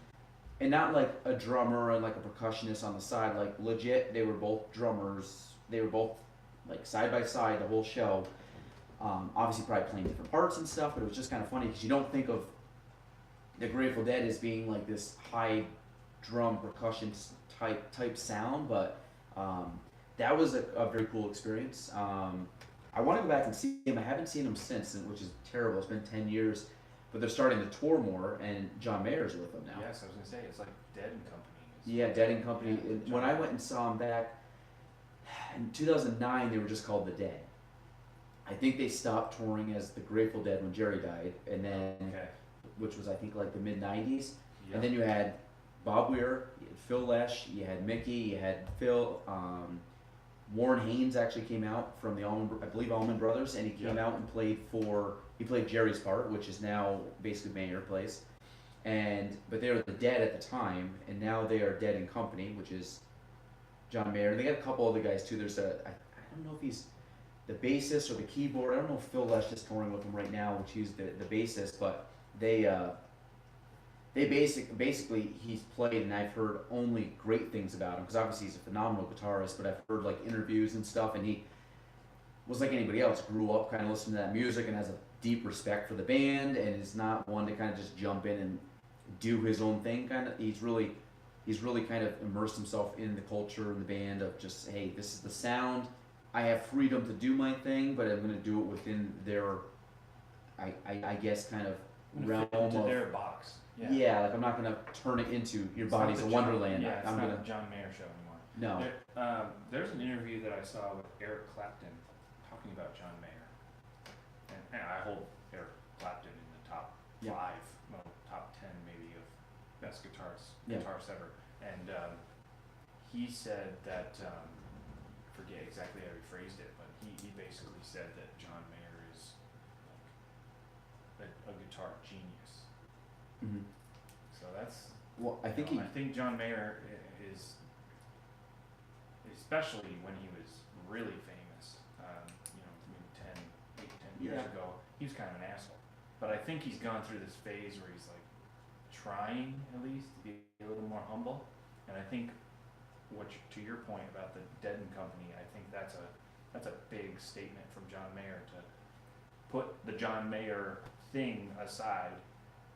and not like a drummer and like a percussionist on the side, like legit, they were both drummers. They were both like side by side the whole show. Obviously, probably playing different parts and stuff, but it was just kind of funny because you don't think of the Grateful Dead as being like this high drum percussion type sound, but that was a very cool experience. I want to go back and see him. I haven't seen him since, which is terrible. It's been 10 years, but they're starting to tour more, and John Mayer's with them now. Yes, I was gonna say it's like Dead and Company. Yeah, Dead and Company. When I went and saw them back in 2009, they were just called the Dead. I think they stopped touring as the Grateful Dead when Jerry died, and then which was I think like the mid '90s, and then you had Bob Weir, you had Phil Lesh, you had Mickey, you had Phil. Warren Haynes actually came out from the Allman Brothers, and he came out and played Jerry's part, which is now basically Mayer plays, but they were the Dead at the time, and now they are Dead and Company, which is John Mayer. And they got a couple other guys too. There's I don't know if he's the bassist or the keyboard. I don't know if Phil Lesh is touring with him right now, which he's the bassist, but they basically he's played, and I've heard only great things about him because obviously he's a phenomenal guitarist, but I've heard like interviews and stuff, and he was like anybody else, grew up kind of listening to that music and has a deep respect for the band, and is not one to kind of just jump in and do his own thing. Kind of he's really kind of immersed himself in the culture and the band of just, hey, this is the sound, I have freedom to do my thing, but I'm going to do it within their I guess kind of realm into of their box. Yeah, like I'm not gonna turn it into your body's a wonderland. It's I'm not gonna a John Mayer show anymore. no. There's an interview that I saw with Eric Clapton talking about John Mayer, and I hold Eric Clapton in the top 5, top 10 maybe of best guitarists ever. And he said that I forget exactly how he phrased it, but he basically said that John Mayer is like a guitar genius. Mm-hmm. So that's I think I think John Mayer is, especially when he was really famous, maybe 10 years ago, he was kind of an asshole. But I think he's gone through this phase where he's like trying at least to be a little more humble. And I think to your point about the Dead and Company, I think that's a big statement from John Mayer to put the John Mayer thing aside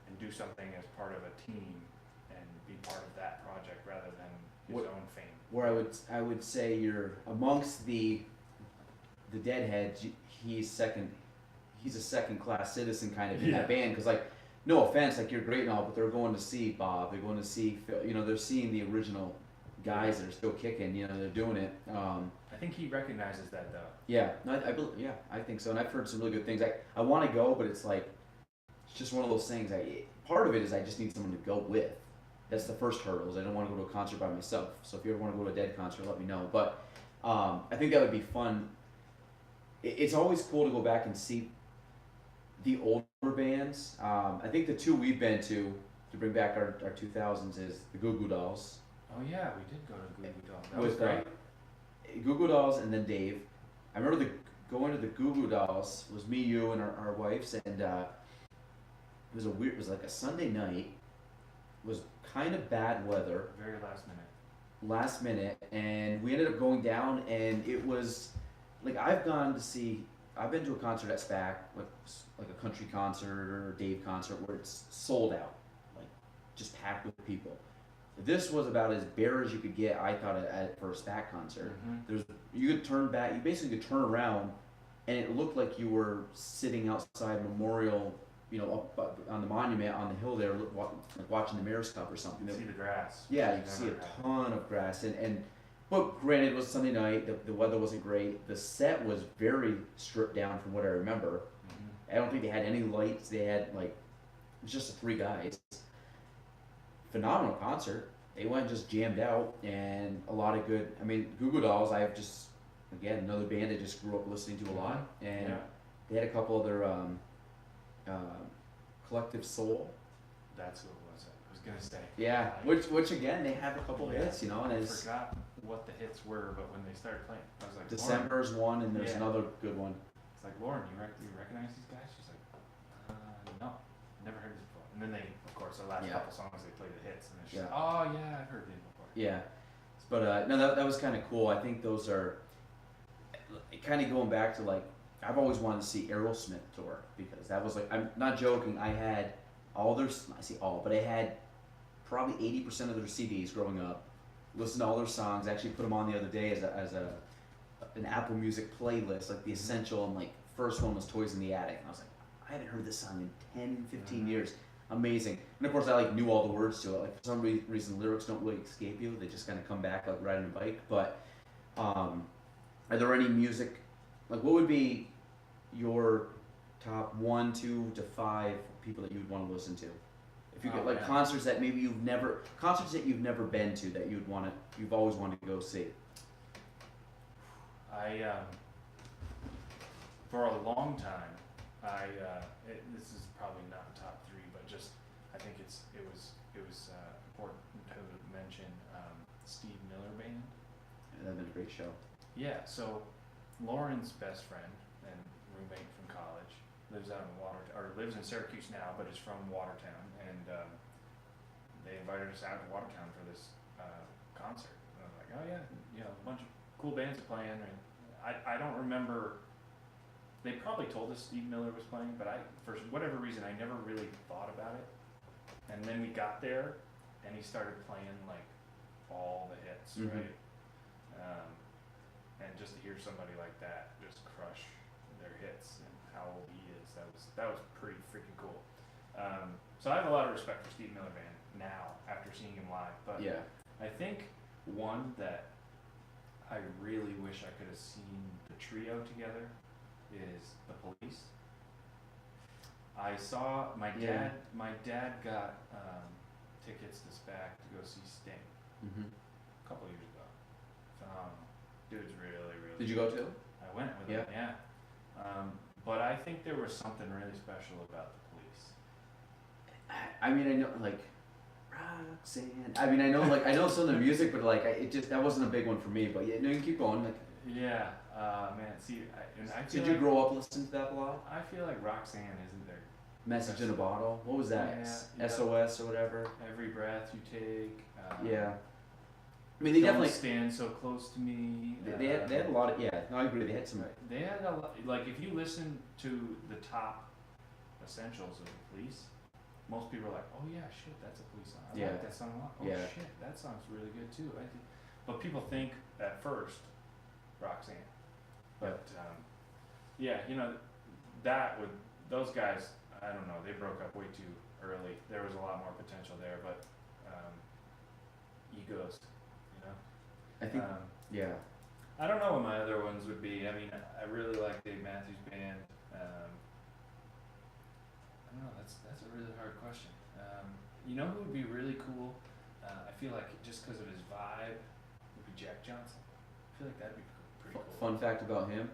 and do something as part of a team and be part of that project rather than his own fame. Where I would say you're amongst the Deadheads, he's a second class citizen kind of in that band, because like, no offense, like you're great and all, but they're going to see Bob, they're going to see Phil, they're seeing the original guys that are still kicking, they're doing it. I think he recognizes that though. Yeah, no, I think so, and I've heard some really good things. I want to go, but it's like, it's just one of those things. Part of it is I just need someone to go with. That's the first hurdle. I don't want to go to a concert by myself. So if you ever want to go to a Dead concert, let me know. But I think that would be fun. It's always cool to go back and see the older bands. I think the two we've been to bring back our 2000s is the Goo Goo Dolls. Oh yeah, we did go to Goo Goo Dolls. That was great. Goo Goo Dolls and then Dave. I remember going to the Goo Goo Dolls was me, you, and our wives, and it was like a Sunday night. It was kind of bad weather. Very last minute. And we ended up going down, and it was like I've been to a concert at SPAC, like a country concert or a Dave concert where it's sold out, like just packed with people. This was about as bare as you could get, I thought, for a SPAC concert. Mm-hmm. You basically could turn around and it looked like you were sitting outside Memorial, up on the monument on the hill there, like watching the Mayor's Cup or something. You can see the grass. Yeah, you which can is see a never happened. ton of grass, and but granted, it was Sunday night. The weather wasn't great. The set was very stripped down from what I remember. Mhm. I don't think they had any lights. They had like it was just the three guys. Phenomenal concert. They went and just jammed out, and a lot of good. I mean, Goo Goo Dolls. I've just again another band I just grew up listening to a lot, and Yeah, they had a couple other Collective Soul. that's who it was. I was gonna say. Yeah, I- which again they have a couple Yeah. hits, and I it's forgot what the hits were, but when they started playing, I was like, Lauren, December's one, and there's Yeah. another good one. it's like, Lauren, you recognize these guys? She's like, no, never heard this before. And then they, of course, the last Yeah. couple songs they played the hits, and then she's Yeah. like, oh yeah, I've heard these before. Yeah, but no, that was kind of cool. I think those are kind of going back to like I've always wanted to see Aerosmith tour because that was like I'm not joking. I had all their I see all, but I had probably 80% of their CDs growing up. Listened to all their songs. Actually put them on the other day as an Apple Music playlist, like the essential. And like first one was Toys in the Attic, and I was like, I hadn't heard this song in 10, 15 years. Amazing. And of course, I like knew all the words to it. Like for some reason, lyrics don't really escape you. They just kind of come back like riding a bike. But are there any music? Like, what would be your top 1, 2 to 5 people that you'd want to listen to? If you Oh, get like man. concerts that maybe you've never been to that you've always wanted to go see. For a long time, this is probably not top 3, but just I think it was important to mention Steve Miller Band. That'd been a great show. Yeah, so Lauren's best friend and roommate from college lives out in lives in Syracuse now, but is from Watertown, and they invited us out to Watertown for this concert. And I was like, oh yeah, a bunch of cool bands are playing. And I don't remember. They probably told us Steve Miller was playing, but for whatever reason, I never really thought about it. And then we got there, and he started playing like all the hits, Mhm. right? And just to hear somebody like that just crush their hits and how old he is, that was pretty freaking cool. So I have a lot of respect for Steve Miller Band now after seeing him live, but Yeah. I think one that I really wish I could have seen the trio together is the Police. I saw my Yeah. dad got tickets to SPAC to go see Sting Mhm. a couple years ago. Phenomenal. Dude's really, really Did you go too? I went with him, yeah. But I think there was something really special about the Police. I mean, I know like Roxanne. I mean, I know some of the music, but like that wasn't a big one for me. But yeah, no, you can keep going. Like, Yeah, man. See, I feel did you like, grow up listening to that a lot? I feel like Roxanne isn't there. Message in a Bottle. What was that? Yeah. SOS or whatever. Every breath you take. Yeah. I mean, they Don't definitely stand so close to me. they had a lot of No, I agree. They had some. They had a lot. Like if you listen to the top essentials of the Police, most people are like, "Oh yeah, shit, that's a Police song. I Yeah. like that song a lot. Oh Yeah. shit, that song's really good too." But people think at first Roxanne. But yeah, that would those guys. I don't know. They broke up way too early. There was a lot more potential there, but egos, I think. Yeah. I don't know what my other ones would be. I mean, I really like Dave Matthews Band. I don't know. That's a really hard question. You know who would be really cool? I feel like just because of his vibe, would be Jack Johnson. I feel like that'd be pretty cool. Fun fact about him: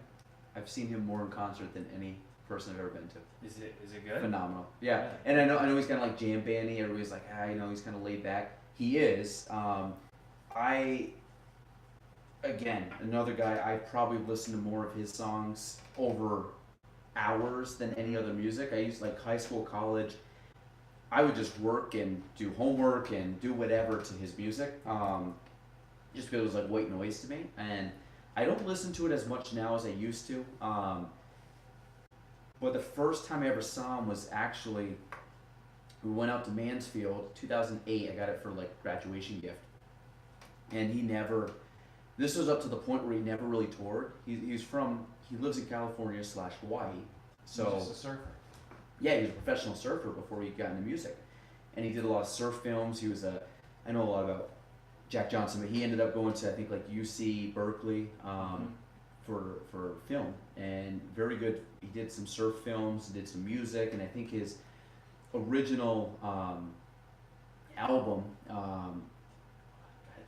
I've seen him more in concert than any person I've ever been to. Is it good? Phenomenal. Yeah. Yeah. And I know he's kind of like jam bandy. Everybody's like, he's kind of laid back. He is. Again, another guy, I probably listened to more of his songs over hours than any other music. I used like high school, college. I would just work and do homework and do whatever to his music. Just because it was like white noise to me. And I don't listen to it as much now as I used to. But the first time I ever saw him was actually, we went out to Mansfield, 2008. I got it for like graduation gift. And this was up to the point where he never really toured. He lives in California / Hawaii. So He's just a surfer. yeah, he was a professional surfer before he got into music, and he did a lot of surf films. I know a lot about Jack Johnson, but he ended up going to I think like UC Berkeley for film, and very good. He did some surf films, did some music, and I think his original album. I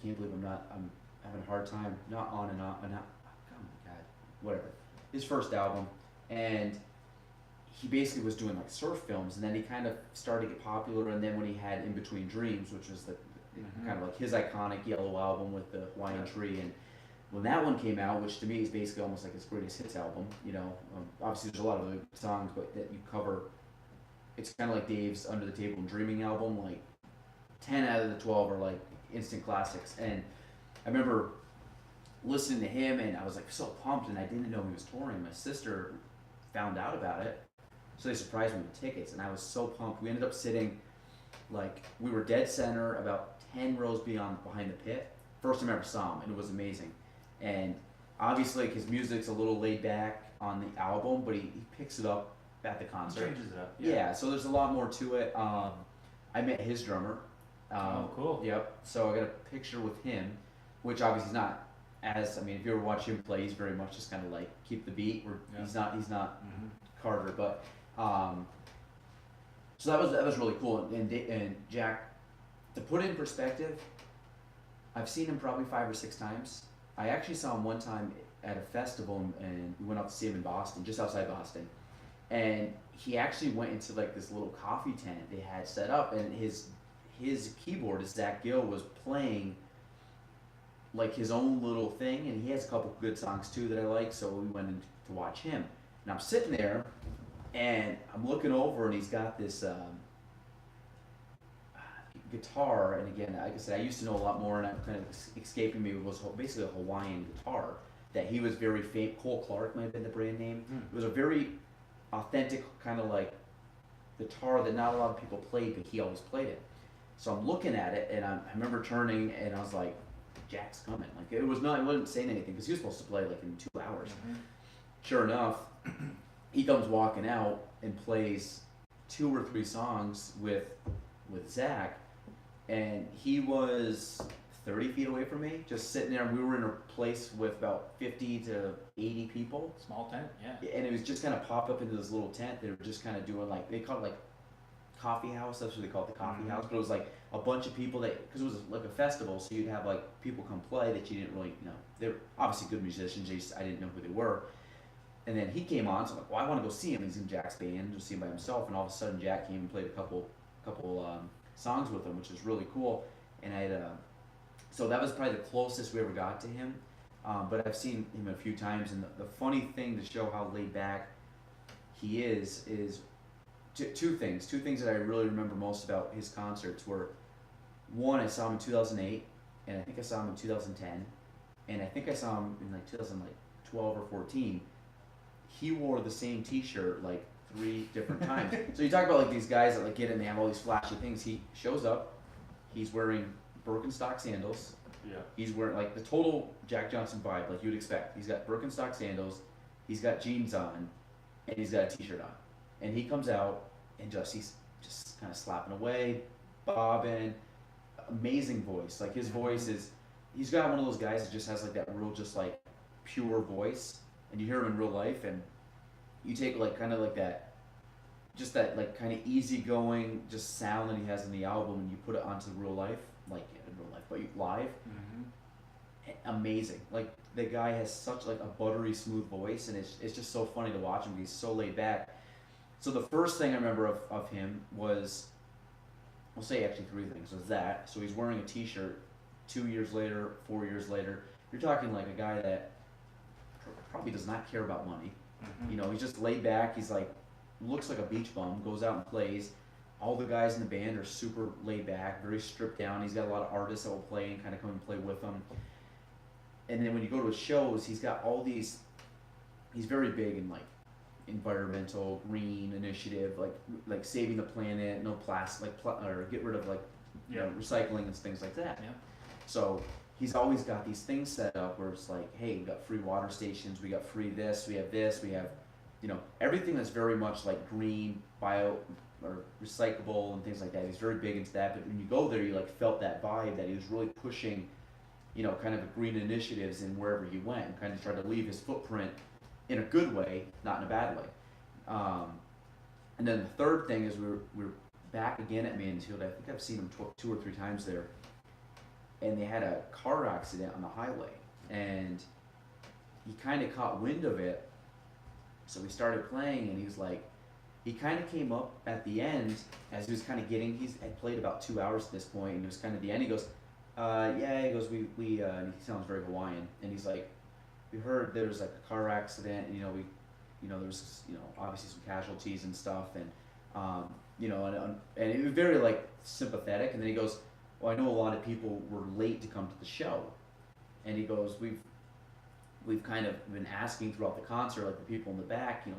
can't believe I'm having a hard time. Not on and on. Oh my god, whatever. His first album, and he basically was doing like surf films, and then he kind of started to get popular. And then when he had In Between Dreams, which was the kind of like his iconic yellow album with the Hawaiian tree, and when that one came out, which to me is basically almost like his greatest hits album, obviously there's a lot of other songs, but that you cover, it's kind of like Dave's Under the Table and Dreaming album. Like 10 out of the 12 are like instant classics, and I remember listening to him, and I was like so pumped, and I didn't know he was touring. My sister found out about it, so they surprised me with tickets, and I was so pumped. We ended up sitting, like, we were dead center, about 10 rows behind the pit. First time I ever saw him, and it was amazing. And obviously, like, his music's a little laid back on the album, but he picks it up at the concert. Changes it up. Yeah, so there's a lot more to it. I met his drummer. Oh, cool. Yep. So I got a picture with him, which obviously is not if you ever watch him play, he's very much just kind of like keep the beat. He's not Carter, but so that was really cool. And Jack, to put it in perspective, I've seen him probably 5 or 6 times. I actually saw him one time at a festival, and we went out to see him in Boston, just outside Boston. And he actually went into like this little coffee tent they had set up, and his keyboardist Zach Gill was playing like his own little thing, and he has a couple good songs too that I like. So we went in to watch him, and I'm sitting there, and I'm looking over, and he's got this guitar. And again, like I said, I used to know a lot more, and I'm kind of escaping me. It was basically a Hawaiian guitar that he was very famous. Cole Clark might have been the brand name. It was a very authentic kind of like guitar that not a lot of people played, but he always played it. So I'm looking at it, and I remember turning, and I was like, Jack's coming. Like, it wasn't saying anything, because he was supposed to play like in 2 hours. Sure enough, he comes walking out and plays 2 or 3 songs with Zach, and he was 30 feet away from me, just sitting there. And we were in a place with about 50 to 80 people. Small tent, yeah. And it was just kind of popped up into this little tent. They were just kind of doing like, they call it like coffee house. That's what they call it, the coffee house. But it was like a bunch of people because it was like a festival, so you'd have like people come play that you didn't really know. They're obviously good musicians. I didn't know who they were. And then he came on, so I'm like, well, I want to go see him. He's in Jack's band, just see him by himself. And all of a sudden, Jack came and played a couple songs with him, which was really cool. And so that was probably the closest we ever got to him. But I've seen him a few times, and the funny thing to show how laid back he is two things. 2 things that I really remember most about his concerts were, one, I saw him in 2008, and I think I saw him in 2010, and I think I saw him in like 2012 or 14. He wore the same T-shirt like 3 different times. So you talk about like these guys that like get in, they have all these flashy things. He shows up, he's wearing Birkenstock sandals. Yeah. He's wearing like the total Jack Johnson vibe, like you'd expect. He's got Birkenstock sandals, he's got jeans on, and he's got a T-shirt on. And he comes out and he's just kind of slapping away, bobbing, amazing voice. Like his voice he's got one of those guys that just has like that real just like pure voice, and you hear him in real life, and you take like kind of like that, just that like kind of easygoing just sound that he has in the album, and you put it onto real life, like in real life, but live. Amazing. Like the guy has such like a buttery smooth voice, and it's just so funny to watch him. He's so laid back. So the first thing I remember of him was, we'll say actually 3 things, was that. So he's wearing a T-shirt 2 years later, 4 years later. You're talking like a guy that probably does not care about money. He's just laid back. He's like, looks like a beach bum, goes out and plays. All the guys in the band are super laid back, very stripped down. He's got a lot of artists that will play and kind of come and play with him. And then when you go to his shows, he's got all these, he's very big in like environmental green initiative, like saving the planet, no plastic, or get rid of like recycling and things like that. Yeah. So he's always got these things set up where it's like, hey, we got free water stations, we got free this, we have, everything that's very much like green, bio, or recyclable and things like that. He's very big into that. But when you go there, you like felt that vibe that he was really pushing, kind of green initiatives in wherever he went, and kind of tried to leave his footprint in a good way, not in a bad way. And then the third thing is we were back again at Mansfield. I think I've seen him 2 or 3 times there, and they had a car accident on the highway, and he kind of caught wind of it. So we started playing, and he kind of came up at the end as he was kind of he's had played about 2 hours at this point, and it was kind of the end. He goes, yeah, he goes, and he sounds very Hawaiian, and he's like, we heard there was like a car accident, and there was obviously some casualties and stuff, and and it was very like sympathetic. And then he goes, well, I know a lot of people were late to come to the show, and he goes, we've kind of been asking throughout the concert, like the people in the back, can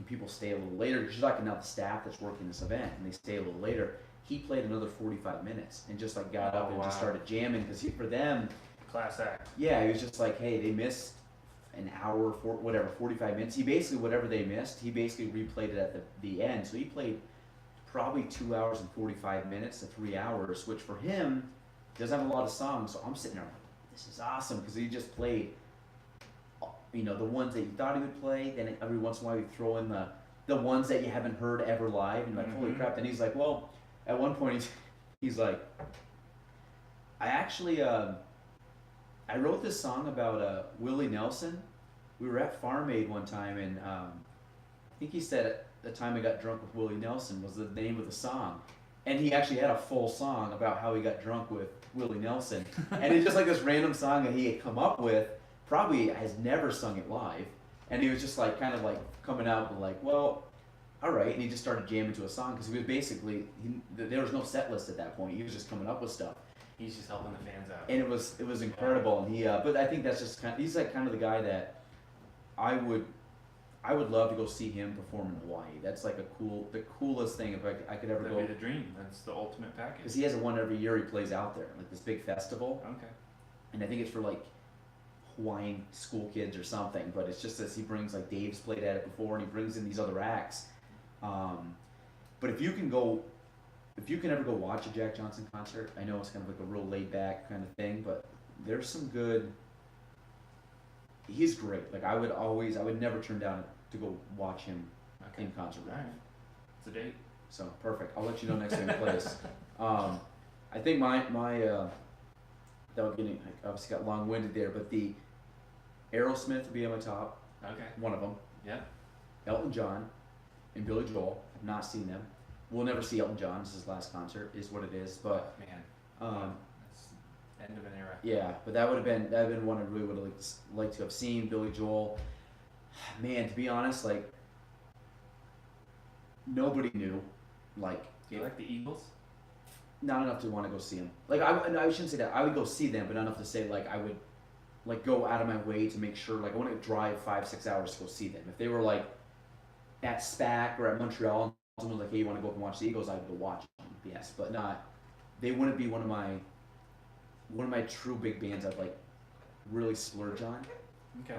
people stay a little later? Because you're like now the staff that's working this event, and they stay a little later. He played another 45 minutes and just like got up and just started jamming, because for them, class act. Yeah, he was just like, hey, they missed an hour, 45 minutes. He basically, whatever they missed, he basically replayed it at the end. So he played probably 2 hours and 45 minutes to 3 hours, which for him, doesn't have a lot of songs. So I'm sitting there like, this is awesome, because he just played, the ones that you thought he would play. Then every once in a while, you throw in the ones that you haven't heard ever live, and you're like, holy crap. And he's like, well, at one point, he's like, I actually, I wrote this song about Willie Nelson. We were at Farm Aid one time, and I think he said at the time I got drunk with Willie Nelson was the name of the song. And he actually had a full song about how he got drunk with Willie Nelson. And it's just like this random song that he had come up with, probably has never sung it live. And he was just like kind of like coming out with like, well, all right. And he just started jamming to a song, because he was basically, there was no set list at that point. He was just coming up with stuff. He's just helping the fans out. And it was incredible. And he, but I think that's just he's like kind of the guy that I would love to go see him perform in Hawaii. That's like the coolest thing if I could ever go. That'd be the dream. That's the ultimate package. Because he has one every year he plays out there, like this big festival. Okay. And I think it's for like Hawaiian school kids or something. But it's just as he brings, like Dave's played at it before, and he brings in these other acts. But if you can ever go watch a Jack Johnson concert, I know it's kind of like a real laid back kind of thing, but there's some good. He's great. Like I would never turn down to go watch him in concert. All right. It's a date. So perfect. I'll let you know next time he plays. I think my without getting, I obviously got long winded there, but the Aerosmith would be on my top. Okay. One of them. Yeah. Elton John and Billy Joel. I've not seen them. We'll never see Elton John. This is his last concert, is what it is. But man, that's end of an era. Yeah, but that would have been one I really would have liked to have seen. Billy Joel, man, to be honest, like nobody knew. Like, do you like the Eagles? Not enough to want to go see them. Like I shouldn't say that. I would go see them, but not enough to say like I would like go out of my way to make sure. Like I want to drive 5-6 hours to go see them. If they were like at SPAC or at Montreal, someone was like, hey, you want to go up and watch the Eagles? I'd go watch them. Yes, but not. They wouldn't be one of my true big bands I'd like really splurge on. Okay.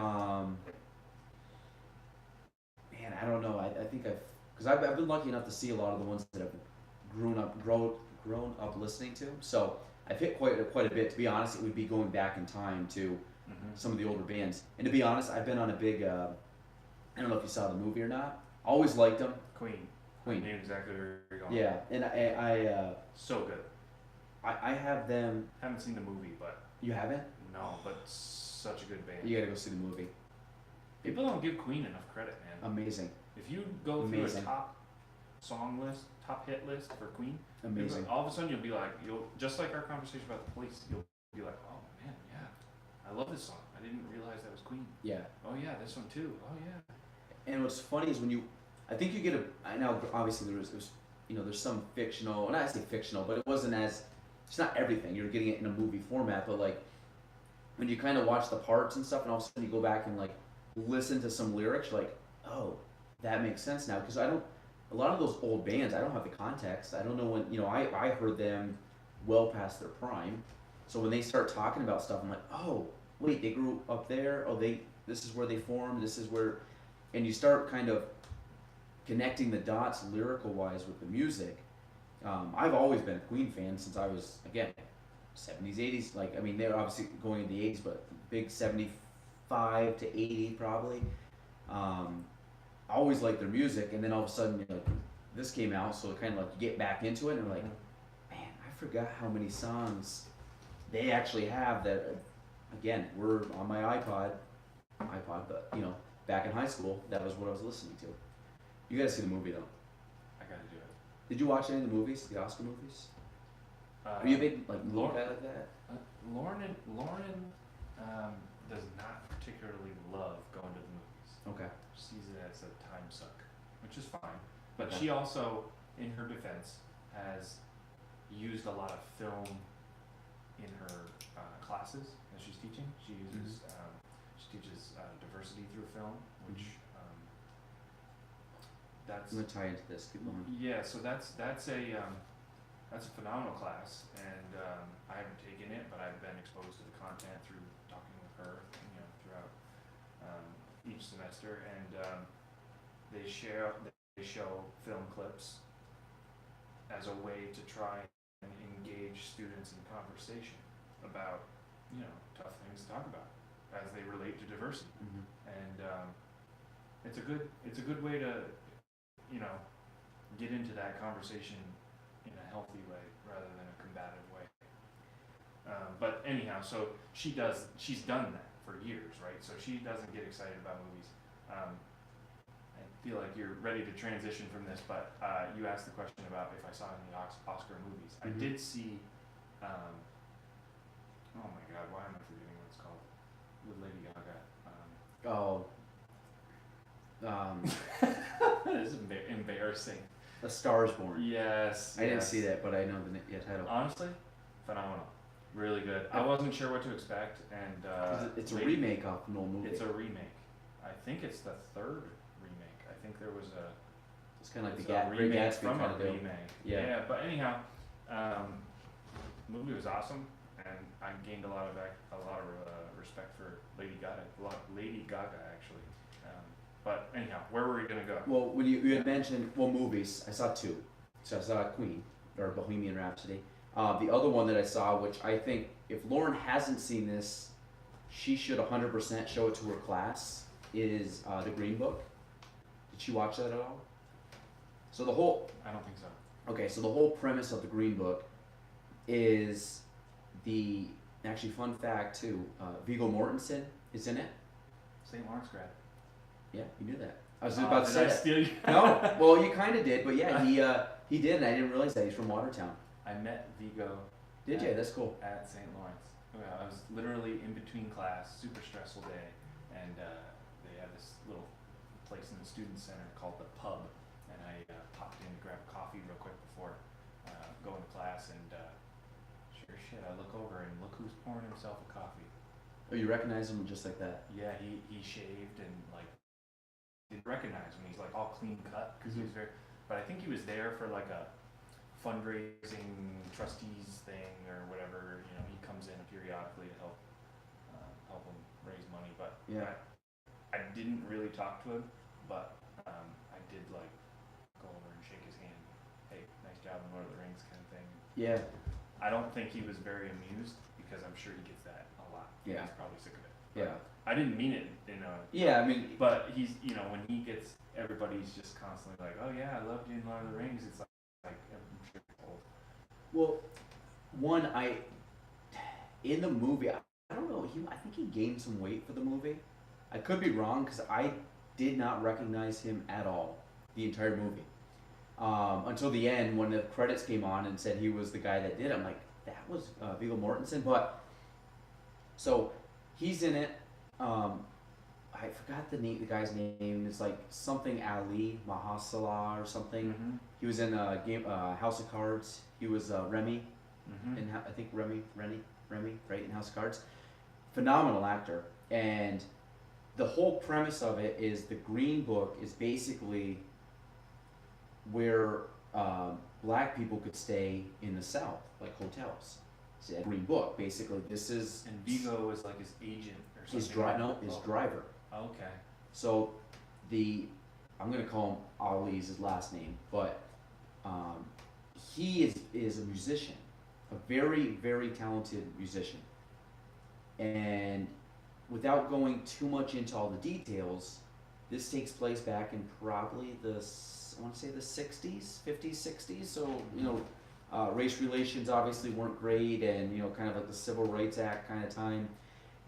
Man, I don't know. I think because I've been lucky enough to see a lot of the ones that I've grown up listening to. So I've hit quite a bit. To be honest, it would be going back in time to some of the older bands. And to be honest, I've been on a big. I don't know if you saw the movie or not. Always liked them. Queen. I knew exactly where you're going. Yeah, and I so good. I have them. Haven't seen the movie, but You haven't? no, but such a good band. You gotta go see the movie. People don't give Queen enough credit, man. Amazing. If you go through Amazing. a top song list, top hit list for Queen, Amazing. all of a sudden you'll be like, just like our conversation about the Police, you'll be like, oh man, yeah, I love this song. I didn't realize that was Queen. Yeah. Oh yeah, this one too. Oh yeah. And what's funny is when I think you get I know obviously there's there's some fictional, and I say fictional, but it wasn't as, it's not everything. You're getting it in a movie format, but like when you kind of watch the parts and stuff, and all of a sudden you go back and like listen to some lyrics, you're like, oh, that makes sense now. Because a lot of those old bands, I don't have the context. I don't know when, I heard them well past their prime. So when they start talking about stuff, I'm like, oh, wait, they grew up there. Oh, this is where they formed. This is where, and you start kind of connecting the dots lyrical wise with the music. I've always been a Queen fan since I was, again, 70s, 80s. Like, I mean, they're obviously going in the 80s, but big 75 to 80 probably. I always liked their music, and then all of a sudden, you know, this came out, so kind of like you get back into it, and you're like, man, I forgot how many songs they actually have that, again, were on my iPod, but you know, back in high school, that was what I was listening to. You gotta see the movie though. I gotta do it. Did you watch any of the movies, the Oscar movies? Uh, Are you a big like movie Lauren, guy like that? Lauren does not particularly love going to the movies. Okay. She sees it as a time suck, which is fine. But Okay. she also, in her defense, has used a lot of film in her classes as she's teaching. She uses she teaches diversity through film, which that's I'm gonna tie into this. Keep going. yeah. So that's a phenomenal class, and I haven't taken it, but I've been exposed to the content through talking with her, you know, throughout each semester, and they show film clips as a way to try and engage students in conversation about, you know, tough things to talk about as they relate to diversity, and it's a good way to, you know, get into that conversation in a healthy way rather than a combative way. But anyhow, so she's done that for years, right? So she doesn't get excited about movies. I feel like you're ready to transition from this, but you asked the question about if I saw any Oscar movies. I did see, oh my God, why am I forgetting what it's called? With Lady Gaga. This is embarrassing. A Star is Born. Yes. I didn't see that, but I know the title. Honestly, phenomenal. Really good. I wasn't sure what to expect, and It's a remake of an old movie. It's a remake. I think it's the third remake. I think there was a. It's kind of like it's the a Great remake Gatsby from kind a of deal. remake. Yeah. Yeah, but anyhow, the movie was awesome, and I gained a lot of respect for Lady Gaga. Lady Gaga actually. But anyhow, where were we gonna go? Well, when you had mentioned movies, I saw two. So I saw Queen or Bohemian Rhapsody. The other one that I saw, which I think if Lauren hasn't seen this, she should 100% show it to her class, is The Green Book. Did she watch that at all? So the whole I don't think so. Okay, so the whole premise of The Green Book is actually fun fact too. Viggo Mortensen is in it. St. Lawrence grad. Yeah, you knew that. I was about to say Did I that. steal you? No, well you kind of did, but yeah, he did, and I didn't realize that he's from Watertown. I met Vigo. Did you? That's cool. At St. Lawrence. Well, I was literally in between class, super stressful day, and they had this little place in the student center called the Pub, and I popped in to grab coffee real quick before going to class, and sure as shit, I look over and look who's pouring himself a coffee. Oh, you recognize him just like that? Yeah, he shaved and like didn't recognize him. He's like all clean cut because he was very. But I think he was there for like a fundraising trustees thing or whatever. You know, he comes in periodically to help him raise money. But Yeah. I didn't really talk to him, but I did like go over and shake his hand. Hey, nice job in Lord of the Rings kind of thing. Yeah. I don't think he was very amused because I'm sure he gets that a lot. Yeah. He's probably sick of it. Yeah. I didn't mean it in a. Yeah, I mean, But he's, you know, when he gets, everybody's just constantly like, oh yeah, I loved you in Lord of the Rings. It's like I'm sure it's old. well, in the movie, I don't know, I think he gained some weight for the movie. I could be wrong because I did not recognize him at all the entire movie. Until the end when the credits came on and said he was the guy that did it. I'm like, that was Viggo Mortensen. But, so, he's in it. I forgot the guy's name. It's like something Ali Mahasala or something. He was in House of Cards. He was Remy. And I think Remy, right, in House of Cards. Phenomenal actor. And the whole premise of it is the Green Book is basically where black people could stay in the South, like hotels. It's a Green Book. Basically, this is And Vigo was like his agent or something. his driver. Okay. So I'm gonna call him Ali's his last name, but he is a musician, a very very talented musician, and without going too much into all the details, this takes place back in probably I want to say the 60s, 50s, 60s. So race relations obviously weren't great, and kind of like the Civil Rights Act kind of time,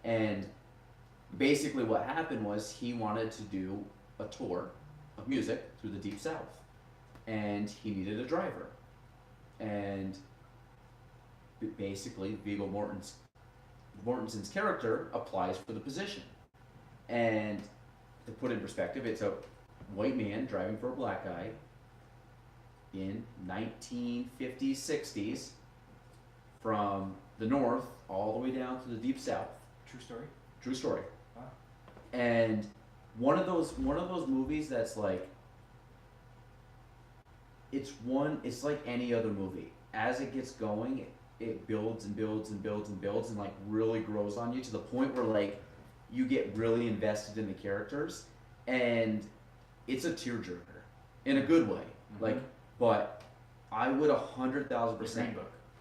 and basically what happened was he wanted to do a tour of music through the Deep South, and he needed a driver, and basically Viggo Mortensen's character applies for the position. And to put in perspective, it's a white man driving for a black guy in 1950s, 60s, from the north all the way down to the Deep South. True story. True story. Wow. And one of those movies that's like, it's like any other movie. As it gets going, it builds and builds and builds and builds and like really grows on you to the point where like you get really invested in the characters, and it's a tearjerker in a good way. Mm-hmm. Like, but I would 100,000%.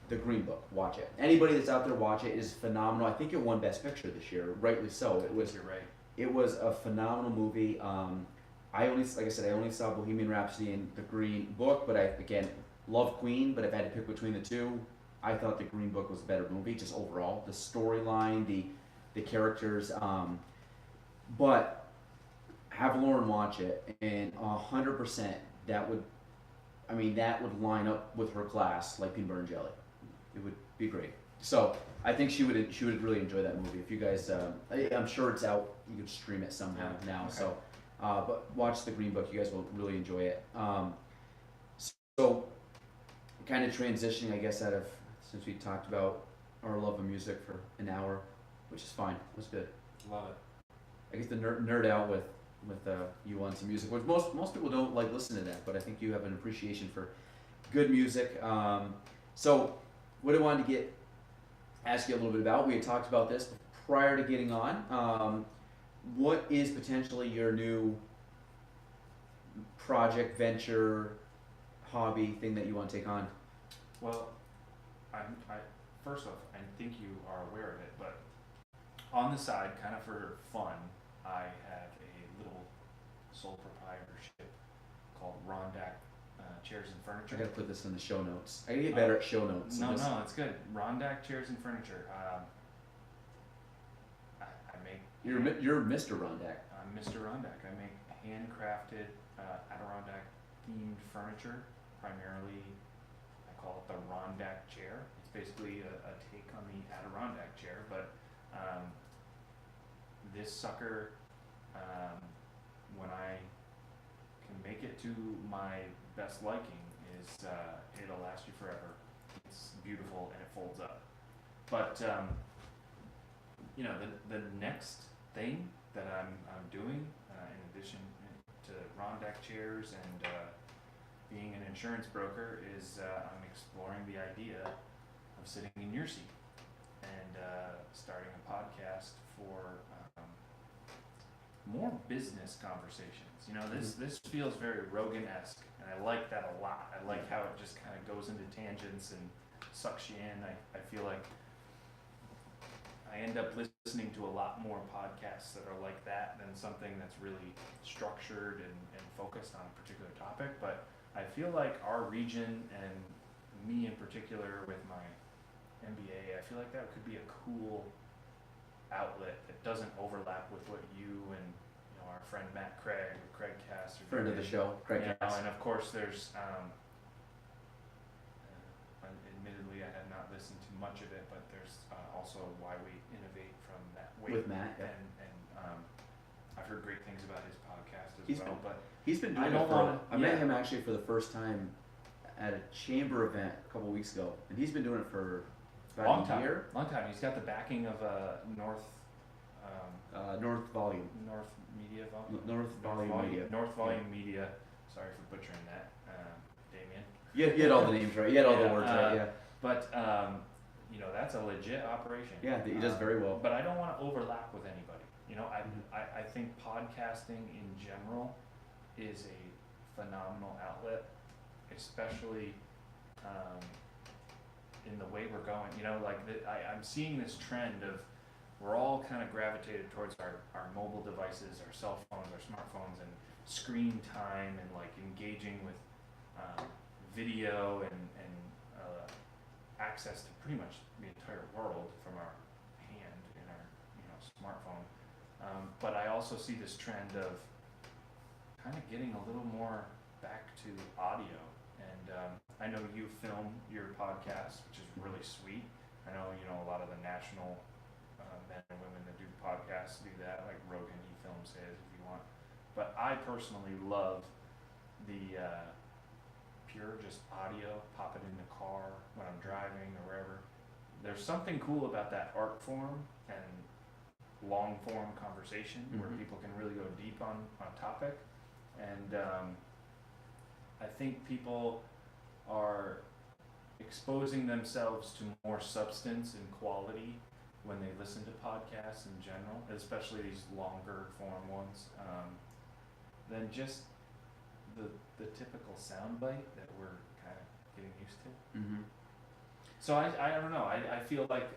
The Green Book. Watch it. Anybody that's out there, watch it. It is phenomenal. I think it won Best Picture this year, rightly so. You're right. It was a phenomenal movie. Like I said, I only saw Bohemian Rhapsody and The Green Book, but I love Queen. But if I had to pick between the two, I thought The Green Book was a better movie, just overall. The storyline, the characters. But have Lauren watch it, and 100% that would line up with her class like peanut butter and jelly. It would be great. So I think she would really enjoy that movie. If you guys, I'm sure it's out. You could stream it somehow now. Okay. So, but watch The Green Book. You guys will really enjoy it. So, kind of transitioning, I guess, since we talked about our love of music for an hour, which is fine. That's good. Love it. I get to nerd out with you on some music, which most people don't like listen to that, but I think you have an appreciation for good music. So what I wanted to ask you a little bit about, we had talked about this prior to getting on. What is potentially your new project, venture, hobby, thing that you want to take on? Well, first off, I think you are aware of it, but on the side, kind of for fun, I have a little sole proprietorship called Rondak Chairs and Furniture. I gotta put this in the show notes. I gotta get better at show notes. No, it's good. Rondak Chairs and Furniture. I make. You're Mr. Rondak. I'm Mr. Rondak. I make handcrafted Adirondack themed furniture. Primarily, I call it the Rondak chair. It's basically a take on the Adirondack chair, but this sucker, when I can make it to my best liking, it'll last you forever. It's beautiful and it folds up. But the next thing that I'm doing, in addition to Rondak chairs and being an insurance broker, is I'm exploring the idea of sitting in your seat and starting a podcast for more business conversations. This feels very Rogan-esque, and I like that a lot. I like how it just kind of goes into tangents and sucks you in. I feel like I end up listening to a lot more podcasts that are like that than something that's really structured and focused on a particular topic. But I feel like our region, and me in particular with my MBA, I feel like that could be a cool outlet that doesn't overlap with what you and our friend Matt Craig or Craig Cass are Friend of the show, Craig Cass. And of course there's admittedly I have not listened to much of it, but there's also Why We Innovate from Matt Wade. With Matt, yeah. And I've heard great things about his podcast as well. But he's been doing I met him actually for the first time at a chamber event a couple weeks ago, and he's been doing it for about a year. Long time. He's got the backing of North Volume. North Volume Media. Sorry for butchering that, Damien. You had all the names right. You had all the words right. Yeah. But you know, that's a legit operation. Yeah, he does very well. But I don't want to overlap with anybody. You know, I think podcasting in general is a phenomenal outlet, especially in the way we're going. You know, like I'm seeing this trend of we're all kind of gravitated towards our mobile devices, our cell phones, our smartphones, and screen time, and like engaging with video and access to pretty much the entire world from our hand in our smartphone. But I also see this trend of kind of getting a little more back to audio. And I know you film your podcast, which is really sweet. I know a lot of the national men and women that do podcasts do that, like Rogan, he films his if you want. But I personally love the pure just audio, pop it in the car when I'm driving or wherever. There's something cool about that art form and long form conversation where people can really go deep on a topic. And I think people are exposing themselves to more substance and quality when they listen to podcasts in general, especially these longer form ones, than just the typical soundbite that we're kind of getting used to. Mm-hmm. So I don't know. I feel like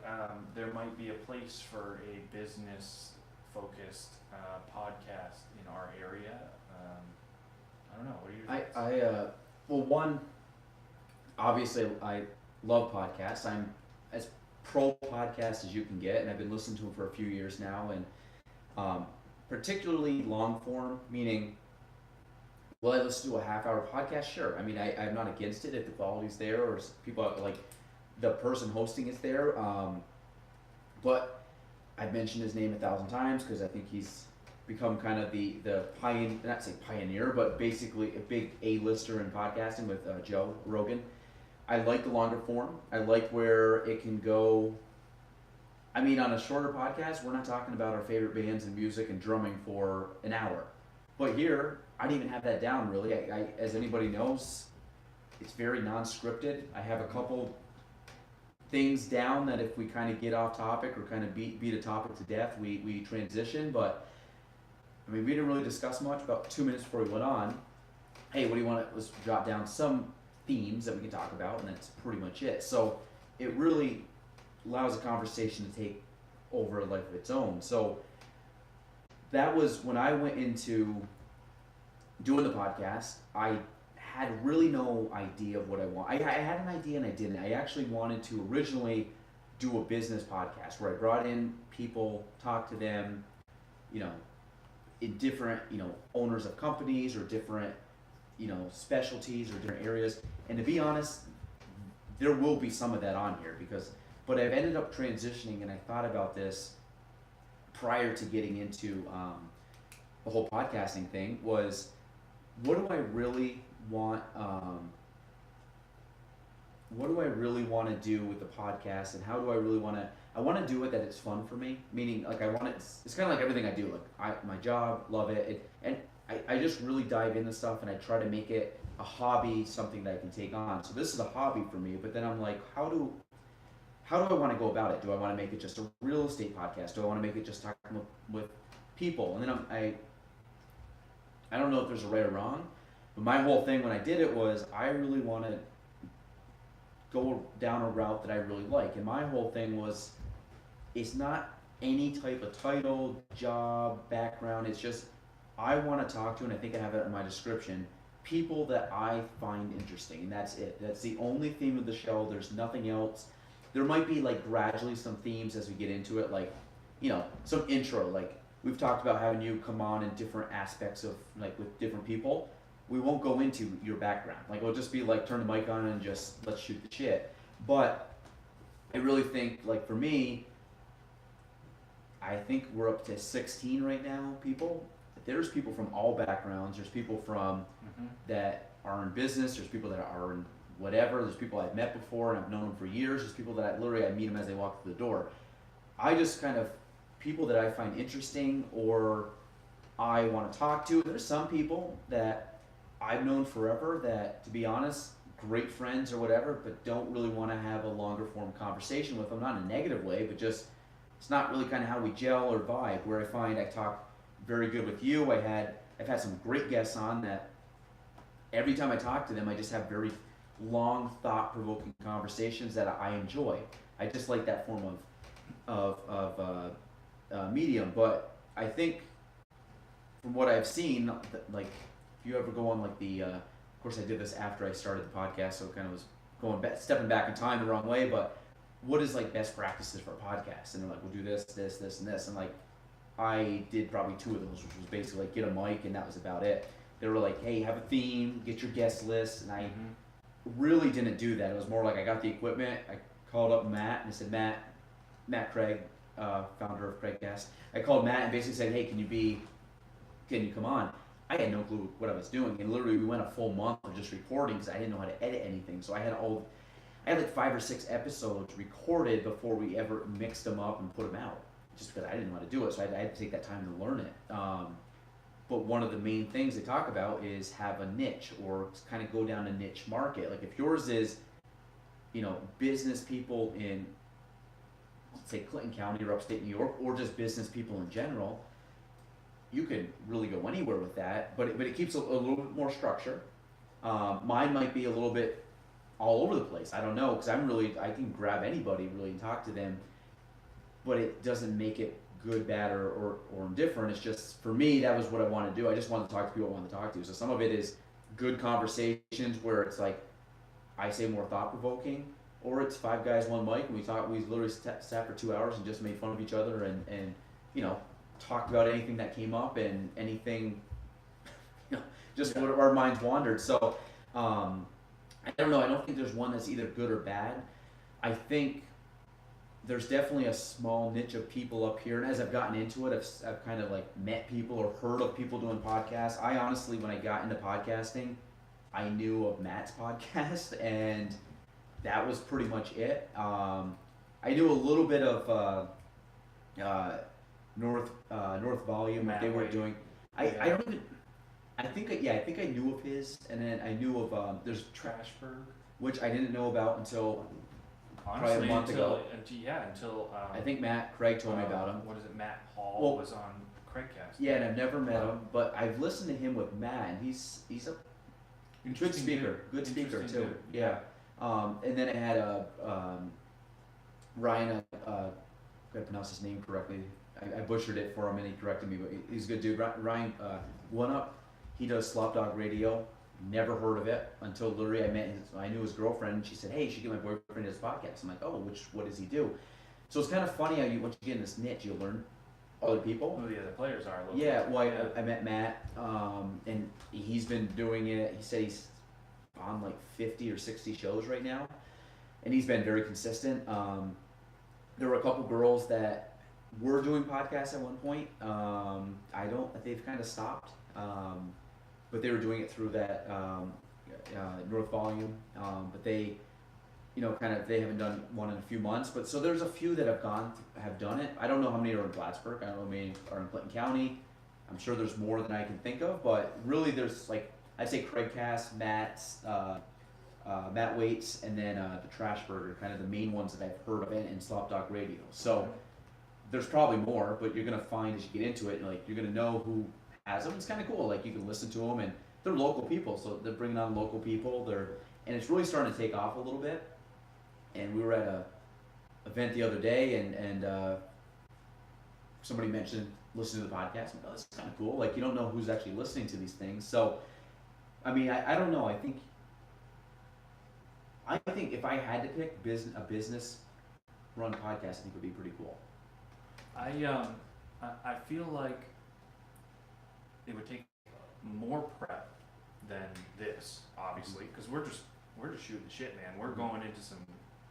there might be a place for a business focused podcast in our area. I don't know. What are your thoughts? Well, one, obviously I love podcasts. I'm as pro podcast as you can get, and I've been listening to them for a few years now, and particularly long form, meaning, will I listen to a half-hour podcast? Sure. I mean, I'm not against it if the quality's there or people like the person hosting is there. But I've mentioned his name 1,000 times because I think he's become kind of the pioneer, not say pioneer, but basically a big A-lister in podcasting with Joe Rogan. I like the longer form. I like where it can go. I mean, on a shorter podcast, we're not talking about our favorite bands and music and drumming for an hour. But here, I didn't even have that down really. I as anybody knows, it's very non-scripted. I have a couple things down that if we kind of get off topic or kind of beat a topic to death, we transition. But I mean, we didn't really discuss much. About 2 minutes before we went on, hey, what do you want to, let's jot down some themes that we can talk about, and that's pretty much it. So it really allows a conversation to take over a life of its own. So that was when I went into doing the podcast. I had really no idea of what I want. I had an idea and I didn't. I actually wanted to originally do a business podcast where I brought in people, talk to them, in different, owners of companies or different, specialties or different areas. And to be honest, there will be some of that on here but I've ended up transitioning, and I thought about this prior to getting into the whole podcasting thing, was what do I really want to do with the podcast, and how do I really want to, I want to do it that it's fun for me, meaning like it's kind of like everything I do, like my job, love it, and I just really dive into stuff and I try to make it a hobby, something that I can take on. So this is a hobby for me, but then I'm like, how do I want to go about it? Do I want to make it just a real estate podcast? Do I want to make it just talking with people? And then I don't know if there's a right or wrong, but my whole thing when I did it was I really want to go down a route that I really like. And my whole thing was, it's not any type of title, job, background. It's just I want to talk to, and I think I have it in my description, people that I find interesting, and that's it. That's the only theme of the show. There's nothing else. There might be like gradually some themes as we get into it, like, some intro, like we've talked about having you come on in different aspects of, like, with different people. We won't go into your background. Like, it'll just be like, turn the mic on and just let's shoot the shit. But I really think, like, for me, I think we're up to 16 right now, people. There's people from all backgrounds. There's people from that are in business. There's people that are in whatever. There's people I've met before and I've known them for years. There's people that I meet them as they walk through the door. I just kind of, people that I find interesting or I want to talk to. There's some people that I've known forever that, to be honest, great friends or whatever, but don't really want to have a longer form conversation with them, not in a negative way, but just it's not really kind of how we gel or vibe. Where I find I talk very good with you. I've had some great guests on that every time I talk to them, I just have very long, thought-provoking conversations that I enjoy. I just like that form of medium. But I think from what I've seen, like if you ever go on like of course I did this after I started the podcast, so it kind of was going back, stepping back in time the wrong way. But what is like best practices for a podcast? And they're like, we'll do this, this, this, and this, and like I did probably 2 of those, which was basically like get a mic and that was about it. They were like, hey, have a theme, get your guest list, and I really didn't do that. It was more like I got the equipment, I called up Matt and I said, Matt Craig, founder of Craigcast. I called Matt and basically said, hey, can you come on? I had no clue what I was doing, and literally we went a full month of just recording because I didn't know how to edit anything. So I had like 5 or 6 episodes recorded before we ever mixed them up and put them out, just because I didn't know how to do it. So I had to take that time to learn it. But one of the main things they talk about is have a niche or kind of go down a niche market. Like if yours is, business people in, let's say Clinton County or upstate New York, or just business people in general, you can really go anywhere with that. But it keeps a little bit more structure. Mine might be a little bit all over the place. I don't know, because I can grab anybody really and talk to them, but it doesn't make it good, bad, or indifferent. It's just, for me, that was what I wanted to do. I just wanted to talk to people I wanted to talk to. So some of it is good conversations where it's like, I say more thought-provoking, or it's 5 guys, 1 mic, and we literally sat for 2 hours and just made fun of each other and talked about anything that came up and anything, just what our minds wandered. So, I don't know, I don't think there's one that's either good or bad. I think there's definitely a small niche of people up here, and as I've gotten into it, I've kind of like met people or heard of people doing podcasts. I honestly, when I got into podcasting, I knew of Matt's podcast, and that was pretty much it. I knew a little bit of North Volume, what they were doing. I don't even. I think I knew of his, and then I knew of there's Trashberg, which I didn't know about until honestly, probably a month ago. Until I think Craig told me about him. What is it? Matt Hall was on Craigcast. Yeah, and I've never met him, but I've listened to him with Matt, and he's a good speaker, too. Yeah. And then I had Ryan. If I pronounce his name correctly, I butchered it for him, and he corrected me. But he's a good dude. Ryan, One Up. He does Slop Dog Radio. Never heard of it until literally I knew his girlfriend, and she said, hey, you should get my boyfriend his podcast. I'm like, oh, what does he do? So it's kind of funny how once you get in this niche, you'll learn other people. Who the other players are. Yeah, well, I met Matt, and he's been doing it. He said he's on like 50 or 60 shows right now, and he's been very consistent. There were a couple girls that were doing podcasts at one point. They've kind of stopped. But they were doing it through that North Volume, but they, they haven't done one in a few months. But so there's a few that have done it. I don't know how many are in Plattsburgh. I don't know how many are in Clinton County. I'm sure there's more than I can think of. But really, there's like I'd say Craigcast, Matt Waits, and then the Trashberg are kind of the main ones that I've heard of, and Slop Dog Radio. So there's probably more, but you're gonna find as you get into it, you're gonna know who has them. It's kind of cool. Like you can listen to them, and they're local people, so they're bringing on local people. And it's really starting to take off a little bit. And we were at a event the other day, and somebody mentioned listening to the podcast. I'm like, oh, this is kind of cool. Like you don't know who's actually listening to these things. So, I mean, I don't know. I think if I had to pick a business run podcast, I think it would be pretty cool. I feel like it would take more prep than this, obviously, because we're just shooting the shit, man. We're going into some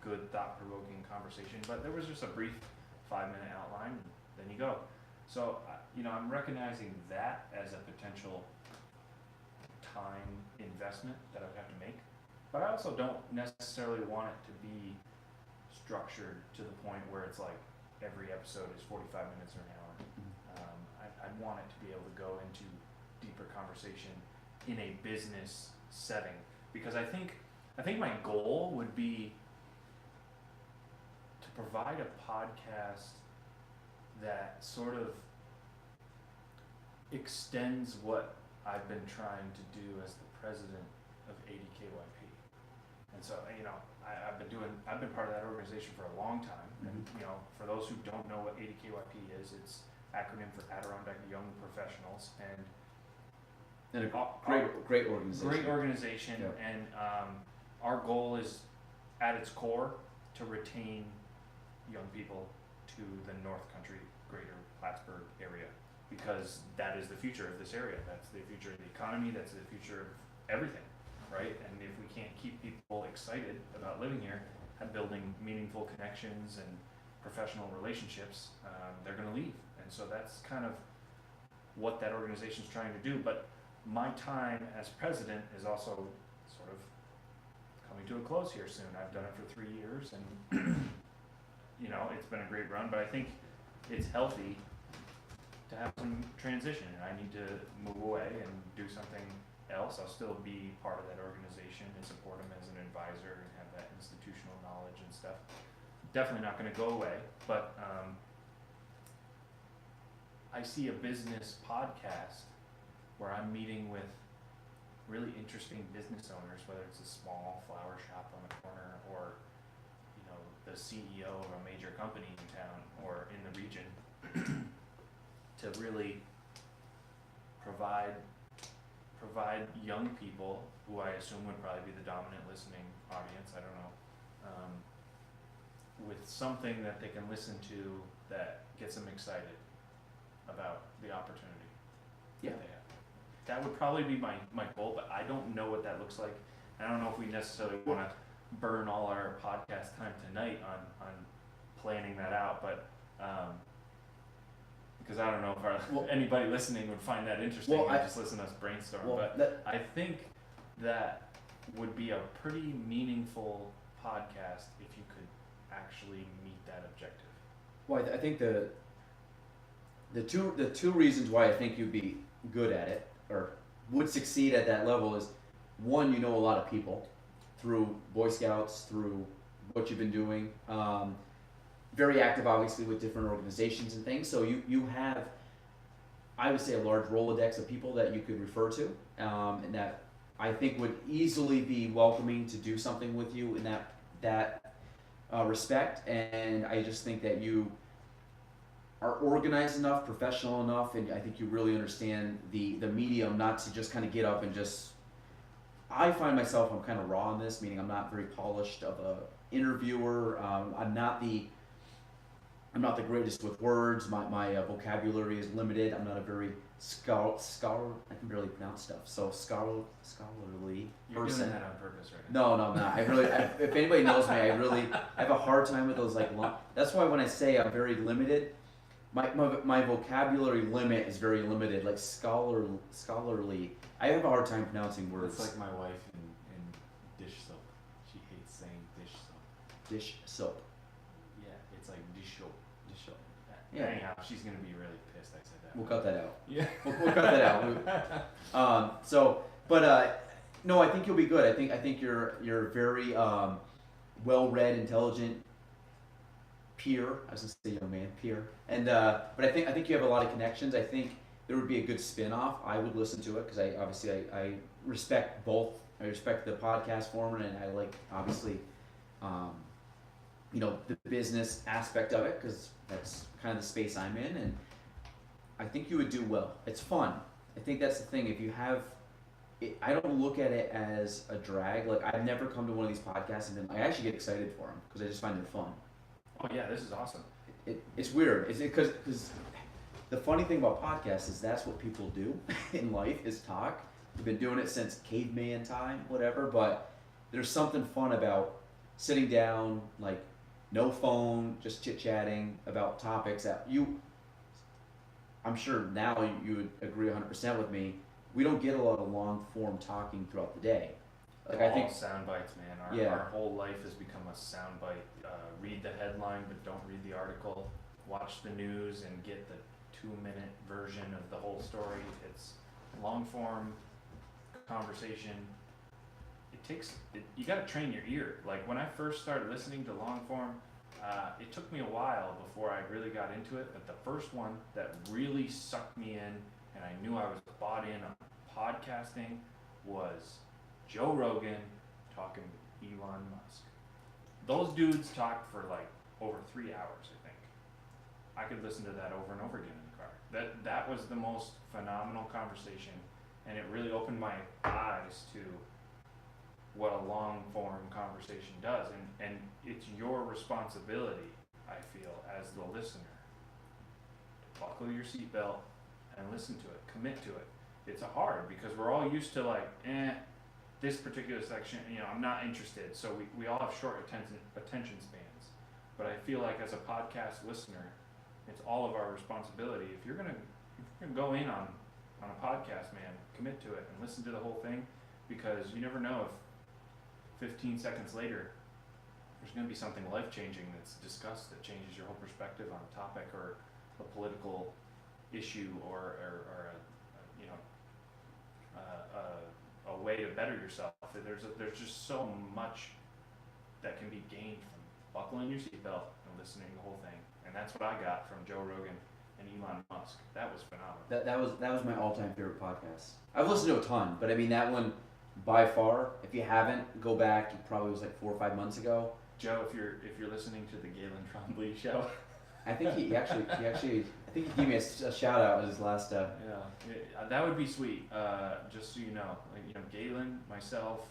good, thought-provoking conversation, but there was just a brief 5-minute outline, and then you go. So, I'm recognizing that as a potential time investment that I would have to make, but I also don't necessarily want it to be structured to the point where it's like every episode is 45 minutes or an hour. I'd want it to be able to go into deeper conversation in a business setting, because I think I think my goal would be to provide a podcast that sort of extends what I've been trying to do as the president of ADKYP. And so, I've been part of that organization for a long time. And, for those who don't know what ADKYP is, it's acronym for Adirondack Young Professionals. And a great organization. Great organization. Yep. And our goal is, at its core, to retain young people to the North Country, greater Plattsburgh area, because that is the future of this area. That's the future of the economy. That's the future of everything, right? And if we can't keep people excited about living here and building meaningful connections and professional relationships, they're going to leave. And so that's kind of what that organization is trying to do. But my time as president is also sort of coming to a close here soon. I've done it for 3 years, and it's been a great run, but I think it's healthy to have some transition, and I need to move away and do something else. I'll still be part of that organization and support them as an advisor and have that institutional knowledge and stuff. Definitely not going to go away, but I see a business podcast where I'm meeting with really interesting business owners, whether it's a small flower shop on the corner or the CEO of a major company in town or in the region, to really provide young people, who I assume would probably be the dominant listening audience, I don't know, with something that they can listen to that gets them excited about the opportunity that they have. That would probably be my goal, but I don't know what that looks like. I don't know if we necessarily want to burn all our podcast time tonight on planning that out, but because I don't know if anybody listening would find that interesting and just listen to us brainstorm. But I think that would be a pretty meaningful podcast if you could actually meet that objective. Well, I think the two reasons why I think you'd be good at it or would succeed at that level is, one, a lot of people through Boy Scouts, through what you've been doing, very active obviously with different organizations and things, so you have, I would say, a large Rolodex of people that you could refer to, and that I think would easily be welcoming to do something with you in that respect. And I just think that you are organized enough, professional enough, and I think you really understand the medium, not to just kind of get up and just. I find myself, I'm kind of raw in this, meaning I'm not very polished of a interviewer. I'm not the greatest with words. My vocabulary is limited. I'm not a very scholar. I can barely pronounce stuff. So scholarly You're person. Doing that on purpose right now. No, I'm not. If anybody knows me, I have a hard time with those that's why when I say I'm very limited, my vocabulary limit is very limited. Like scholarly. I have a hard time pronouncing words. It's like my wife in dish soap. She hates saying dish soap. Dish soap. Yeah, it's like dish soap. Dish soap. Yeah. Anyhow, she's gonna be really pissed I said that. We'll cut that out. Yeah. We'll cut that out. No, I think you'll be good. I think you're very well-read, intelligent peer. I was gonna say young man, peer. And but I think you have a lot of connections. I think there would be a good spin-off. I would listen to it because I respect both. I respect the podcast format, and I like obviously the business aspect of it, because that's kind of the space I'm in, and I think you would do well. It's fun. I think that's the thing. If you have it, I don't look at it as a drag. Like, I've never come to one of these podcasts and I actually get excited for them because I just find it fun. Oh yeah, this is awesome. It's weird. It's because the funny thing about podcasts is that's what people do in life, is talk. We've been doing it since caveman time, whatever, but there's something fun about sitting down, like, no phone, just chit-chatting about topics that I'm sure now you would agree 100% with me, we don't get a lot of long-form talking throughout the day. Like, I think sound bites, man. Our whole life has become a sound bite. Read the headline, but don't read the article. Watch the news and get the 2-minute version of the whole story. It's long-form conversation you got to train your ear. Like when I first started listening to long form, it took me a while before I really got into it. But the first one that really sucked me in, and I knew I was bought in on podcasting, was Joe Rogan talking with Elon Musk. Those dudes talked for like over 3 hours, I think. I could listen to that over and over again in the car. That was the most phenomenal conversation, and it really opened my eyes to what a long form conversation does, and it's your responsibility, I feel, as the listener, to buckle your seatbelt and listen to it, commit to it. It's hard because we're all used to like, this particular section, I'm not interested. So we all have short attention spans. But I feel like as a podcast listener, it's all of our responsibility. If you're gonna go in on a podcast, man, commit to it and listen to the whole thing, because you never know if 15 seconds later there's going to be something life-changing that's discussed that changes your whole perspective on a topic or a political issue or a way to better yourself. There's just so much that can be gained from buckling your seatbelt and listening to the whole thing, and that's what I got from Joe Rogan and Elon Musk. That was phenomenal. That was my all-time favorite podcast. I've listened to a ton, but I mean that one by far. If you haven't, go back. It probably was like 4 or 5 months ago. Joe, if you're listening to the Galen Trombley show, I think he actually I think he gave me a shout out at his last. Yeah, that would be sweet. Just so you know, Galen, myself,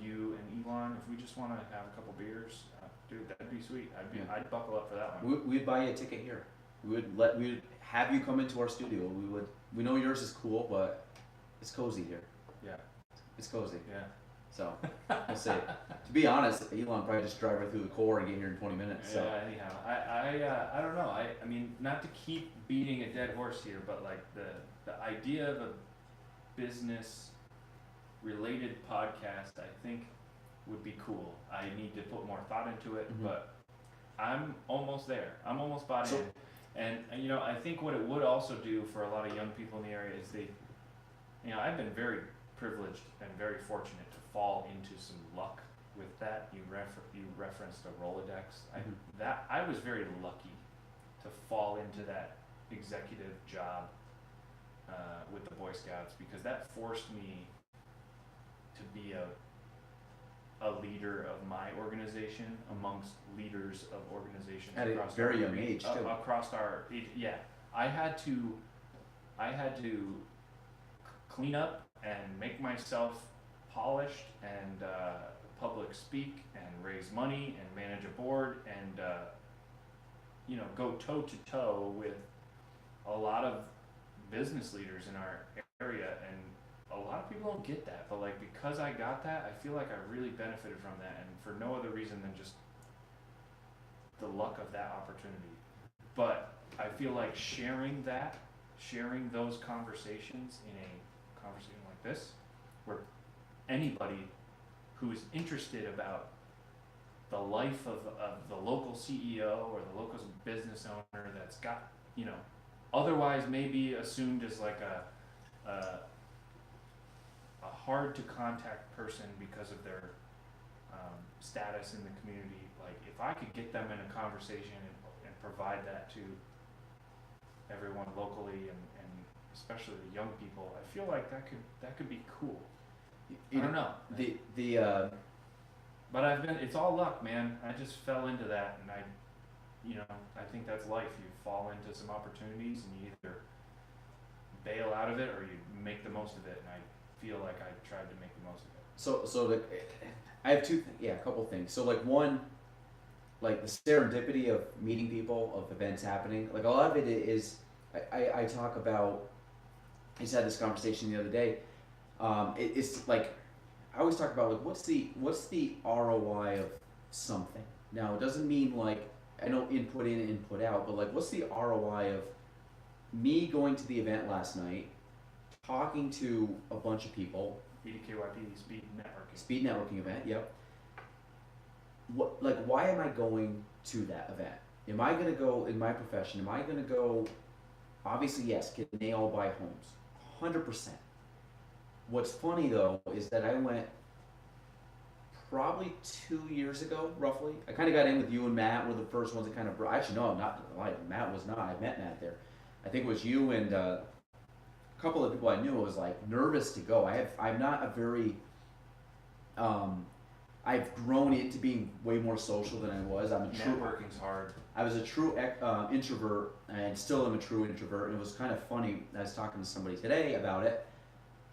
you and Elon. If we just want to have a couple beers, dude, that'd be sweet. I'd buckle up for that one. We'd buy you a ticket here. We would have you come into our studio. We know yours is cool, but it's cozy here. Yeah. It's cozy. Yeah. So we'll see. To be honest, Elon probably just drive right through the core and get here in 20 minutes. So. Yeah. Anyhow, I don't know. I mean, not to keep beating a dead horse here, but like the idea of a business related podcast, I think would be cool. I need to put more thought into it, but I'm almost there. I'm almost bought in. And I think what it would also do for a lot of young people in the area is I've been very privileged and very fortunate to fall into some luck with that. You referenced a Rolodex. I was very lucky to fall into that executive job with the Boy Scouts, because that forced me to be a leader of my organization amongst leaders of organizations at across a very young age too. Across our I had to clean up and make myself polished and public speak and raise money and manage a board and go toe to toe with a lot of business leaders in our area, and a lot of people don't get that, but like because I got that, I feel like I really benefited from that, and for no other reason than just the luck of that opportunity. But I feel like sharing those conversations in a conversation like this, where anybody who is interested about the life of the local CEO or the local business owner that's got, otherwise maybe assumed as like a hard to contact person because of their status in the community. Like if I could get them in a conversation and provide that to everyone locally and especially the young people, I feel like that could be cool. I don't know. But it's all luck, man. I just fell into that, and I think that's life. You fall into some opportunities and you either bail out of it or you make the most of it, and I feel like I tried to make the most of it. So I have a couple things. So like one, like the serendipity of meeting people, of events happening. Like a lot of it is, I talk about. I just had this conversation the other day. It's like I always talk about like what's the ROI of something. Now it doesn't mean like I know input in and input out, but like what's the ROI of me going to the event last night, talking to a bunch of people. BDKYP, Speed networking event, yep. Why am I going to that event? Am I going to go, in my profession, am I going to go, obviously yes, can they all buy homes? 100%. What's funny though is that I went probably 2 years ago, roughly. I kind of got in with you and Matt were the first ones that kind of. Actually, no, not like Matt was not. I met Matt there. I think it was you and a couple of people I knew. I was like nervous to go. I'm not a very. I've grown into being way more social than I was. Networking's hard. I was a true introvert, and still am a true introvert. And it was kind of funny. I was talking to somebody today about it.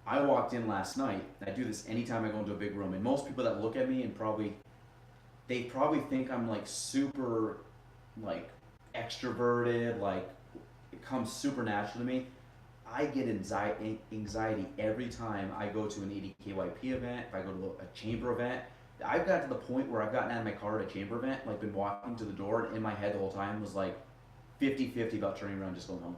I walked in last night. I do this anytime I go into a big room, and most people that look at me and they probably think I'm like super, like extroverted. Like it comes super natural to me. I get anxiety every time I go to an ADKYP event. If I go to a chamber event. I've got to the point where I've gotten out of my car at a chamber event, like been walking to the door, and in my head the whole time was like 50-50 about turning around and just going home.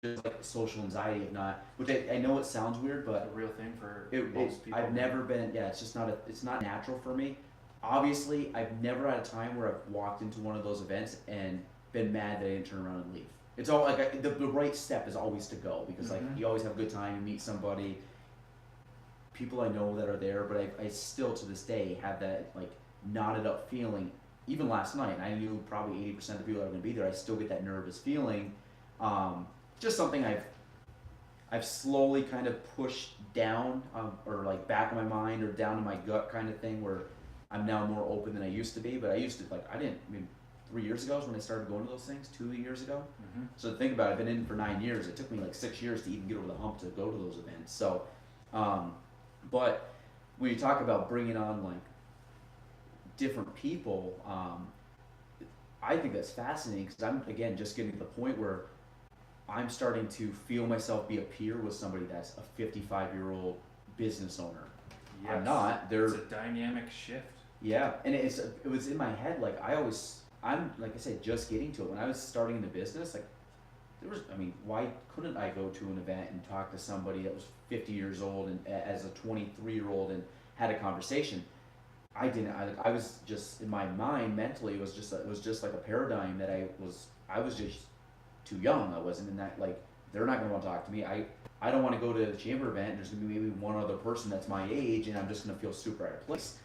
Just like social anxiety, if not, which I know it sounds weird, but It's a real thing for most people. I've never been, it's just not, it's not natural for me. Obviously, I've never had a time where I've walked into one of those events and been mad that I didn't turn around and leave. It's all like, the right step is always to go, because like, you always have a good time, you meet somebody, people I know that are there, but I still to this day have that like knotted up feeling. Even last night, and I knew probably 80% of the people that are going to be there, I still get that nervous feeling. Just something I've slowly kind of pushed down, or like back of my mind or down to my gut kind of thing, where I'm now more open than I used to be. But I used to, like, I 3 years ago is when I started going to those things, 2 years ago. So think about it, I've been in for 9 years. It took me like 6 years to even get over the hump to go to those events. So, but when you talk about bringing on like different people, I think that's fascinating, because I'm again just getting to the point where I'm starting to feel myself be a peer with somebody that's a 55-year-old business owner. Yes. I'm not. It's a dynamic shift. Yeah, and it was in my head, like I'm like I said, just getting to it. When I was starting in the business, like why couldn't I go to an event and talk to somebody that was 50 years old and as a 23-year-old and had a conversation? I didn't. I was just in my mind mentally. It was just like a paradigm that I was just too young. I wasn't in that, like, they're not going to want to talk to me. I don't want to go to the chamber event and there's going to be maybe one other person that's my age and I'm just going to feel super out of place.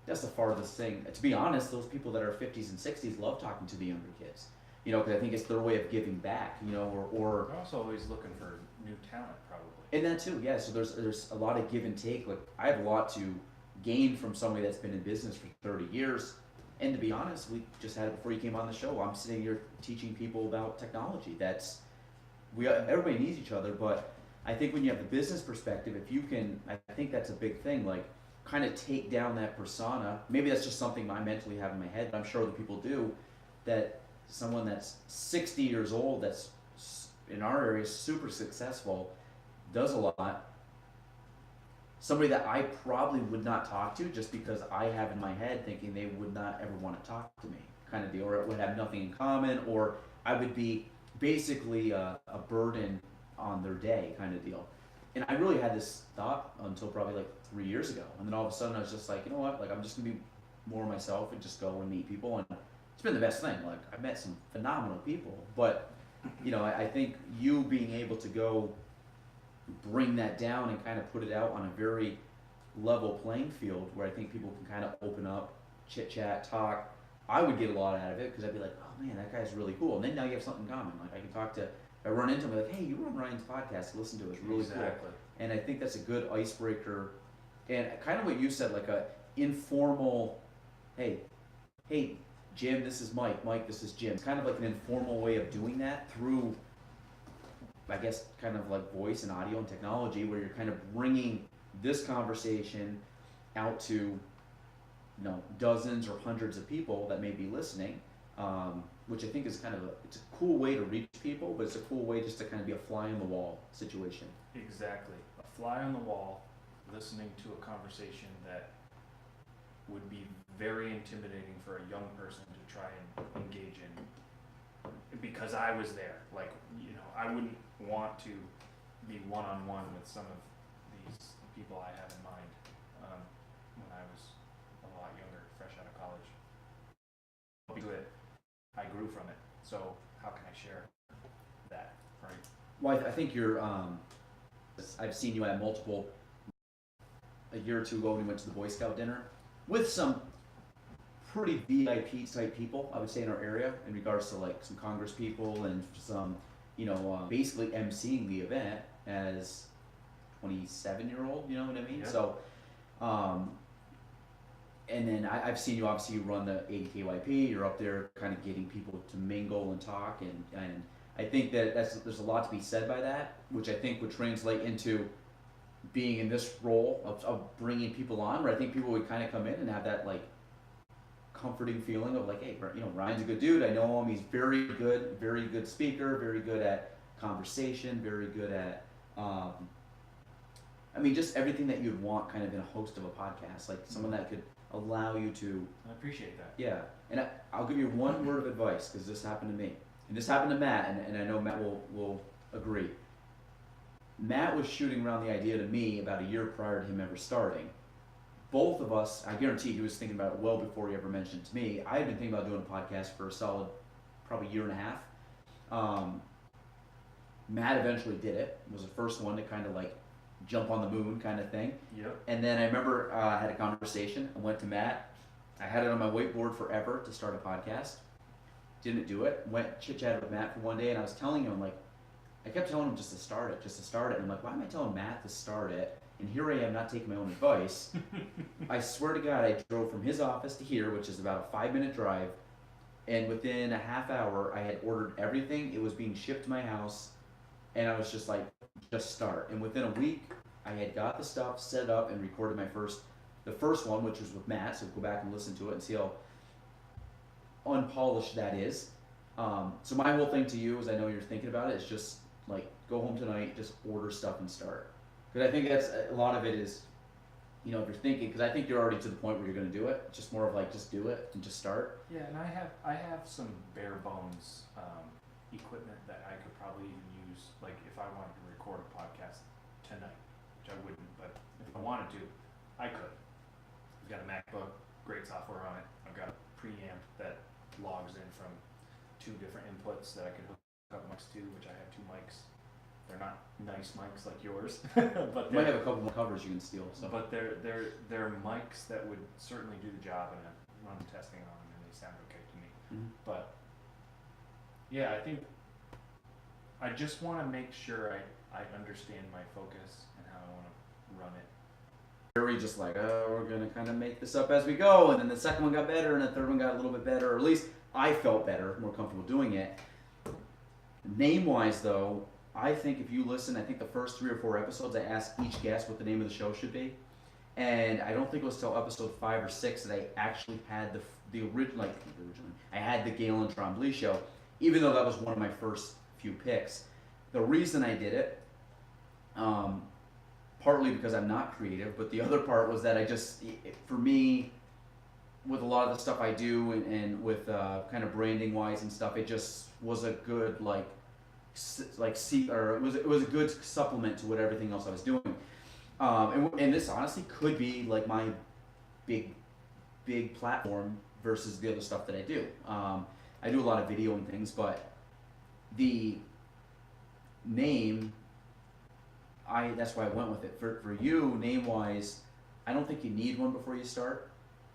That's the farthest thing. To be honest, those people that are 50s and 60s love talking to the younger kids. You know, because I think it's their way of giving back. You know, or We're also always looking for new talent, probably. and that too, yeah. So there's a lot of give and take. Like, I have a lot to gain from somebody that's been in business for 30 years. And to be honest, we just had it before you came on the show. I'm sitting here teaching people about technology. Everybody needs each other, but I think when you have the business perspective, if you can, I think that's a big thing. Like, kind of take down that persona. Maybe that's just something I mentally have in my head, but I'm sure other people do. That someone that's 60 years old, that's in our area super successful, does a lot. Somebody that I probably would not talk to, just because I have in my head thinking they would not ever want to talk to me, kind of deal, or would have nothing in common, or I would be basically a burden on their day, kind of deal. And I really had this thought until probably like 3 years ago, and then all of a sudden I was just like, you know what, like, I'm just gonna be more myself and just go and meet people, and it's been the best thing. Like, I've met some phenomenal people, but you know, I think you being able to go bring that down and kind of put it out on a very level playing field where I think people can kind of open up, chit chat, talk. I would get a lot out of it because I'd be like, oh man, that guy's really cool. And then now you have something in common. Like, I can talk to, if I run into him, like, hey, you were on Ryan's podcast, listen to it, it's really cool. And I think that's a good icebreaker. And kind of what you said, like a informal, hey, Jim, this is Mike. Mike, this is Jim. It's kind of like an informal way of doing that through, I guess, kind of like voice and audio and technology, where you're kind of bringing this conversation out to, you know, dozens or hundreds of people that may be listening, which I think is kind of it's a cool way to reach people, but it's a cool way just to kind of be a fly on the wall situation. Exactly. A fly on the wall, listening to a conversation that would be very intimidating for a young person to try and engage in, because I was there. Like, you know, I wouldn't want to be one-on-one with some of these people I have in mind when I was a lot younger, fresh out of college. I grew from it, so how can I share that, right? Well, I think you're, I've seen you at multiple, a year or two ago when we went to the Boy Scout dinner, with some pretty VIP type people, I would say, in our area in regards to like some Congress people and some, basically emceeing the event as 27-year-old, you know what I mean? Yeah. So, and then I've seen you obviously run the 80KYP. You're up there kind of getting people to mingle and talk, and I think that there's a lot to be said by that, which I think would translate into being in this role of bringing people on, where I think people would kind of come in and have that like comforting feeling of like, hey, Ryan's a good dude. I know him. He's very good speaker, very good at conversation, very good at, just everything that you'd want kind of in a host of a podcast, like someone that could allow you to. I appreciate that. Yeah, and I'll give you one word of advice, because this happened to me, and this happened to Matt, and I know Matt will agree. Matt was shooting around the idea to me about a year prior to him ever starting. Both of us, I guarantee he was thinking about it well before he ever mentioned it to me. I had been thinking about doing a podcast for a solid, probably year and a half. Matt eventually did it. Was the first one to kind of like jump on the moon kind of thing. Yep. And then I remember I had a conversation. I went to Matt. I had it on my whiteboard forever to start a podcast. Didn't do it. Went chit-chatted with Matt for one day, and I was telling him, like, I kept telling him just to start it. And I'm like, why am I telling Matt to start it? And here I am not taking my own advice. I swear to God, I drove from his office to here, which is about a 5-minute drive. And within a half hour, I had ordered everything. It was being shipped to my house. And I was just like, just start. And within a week, I had got the stuff set up and recorded the first one, which was with Matt. So go back and listen to it and see how unpolished that is. So my whole thing to you, as I know you're thinking about it, is just like, go home tonight, just order stuff and start. Because I think that's a lot of it is, if you're thinking, because I think you're already to the point where you're going to do it. It's just more of like, just do it and just start. Yeah, and I have some bare bones equipment that I could probably even use, like if I wanted to record a podcast tonight, which I wouldn't, but if I wanted to, I could. I've got a MacBook, great software on it. I've got a preamp that logs in from 2 different inputs that I can hook up mics to, which I have 2 mics. They're not nice mics like yours, but You might have a couple more covers you can steal. So. But they're mics that would certainly do the job, and I've run testing on them, and they sound okay to me. Mm-hmm. But yeah, I think I just want to make sure I understand my focus and how I want to run it. Very just like, oh, we're going to kind of make this up as we go. And then the second one got better, and the third one got a little bit better. Or at least I felt better, more comfortable doing it. Name-wise, though, I think if you listen, I think the first 3 or 4 episodes, I asked each guest what the name of the show should be. And I don't think it was till episode 5 or 6 that I actually had the original, I had the Galen Trombley show, even though that was one of my first few picks. The reason I did it, partly because I'm not creative, but the other part was that for me, with a lot of the stuff I do and with kind of branding wise and stuff, it just was a good it was a good supplement to what everything else I was doing. And this honestly could be like my big platform versus the other stuff that I do. I do a lot of video and things, but the name, that's why I went with it. For you, name wise, I don't think you need one before you start.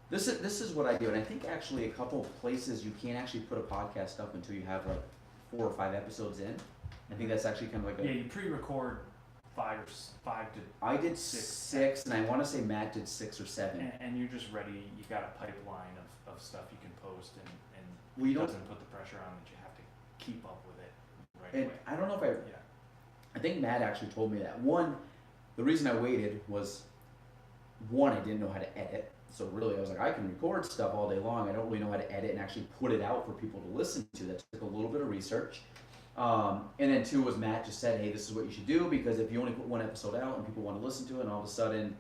This is what I do, and I think actually a couple of places you can't actually put a podcast up until you have like 4 or 5 episodes in. I think that's actually kind of like you pre-record 5 to. I did 6, and I want to say Matt did 6 or 7. And you're just ready. You got a pipeline of stuff you can post, and well, it doesn't put the pressure on that you have to keep up with it right away. I don't know if I think Matt actually told me that. The reason I waited was, I didn't know how to edit. So really, I was like, I can record stuff all day long. I don't really know how to edit and actually put it out for people to listen to. That took a little bit of research. And then 2 was Matt just said, hey, this is what you should do, because if you only put 1 episode out and people want to listen to it, and all of a sudden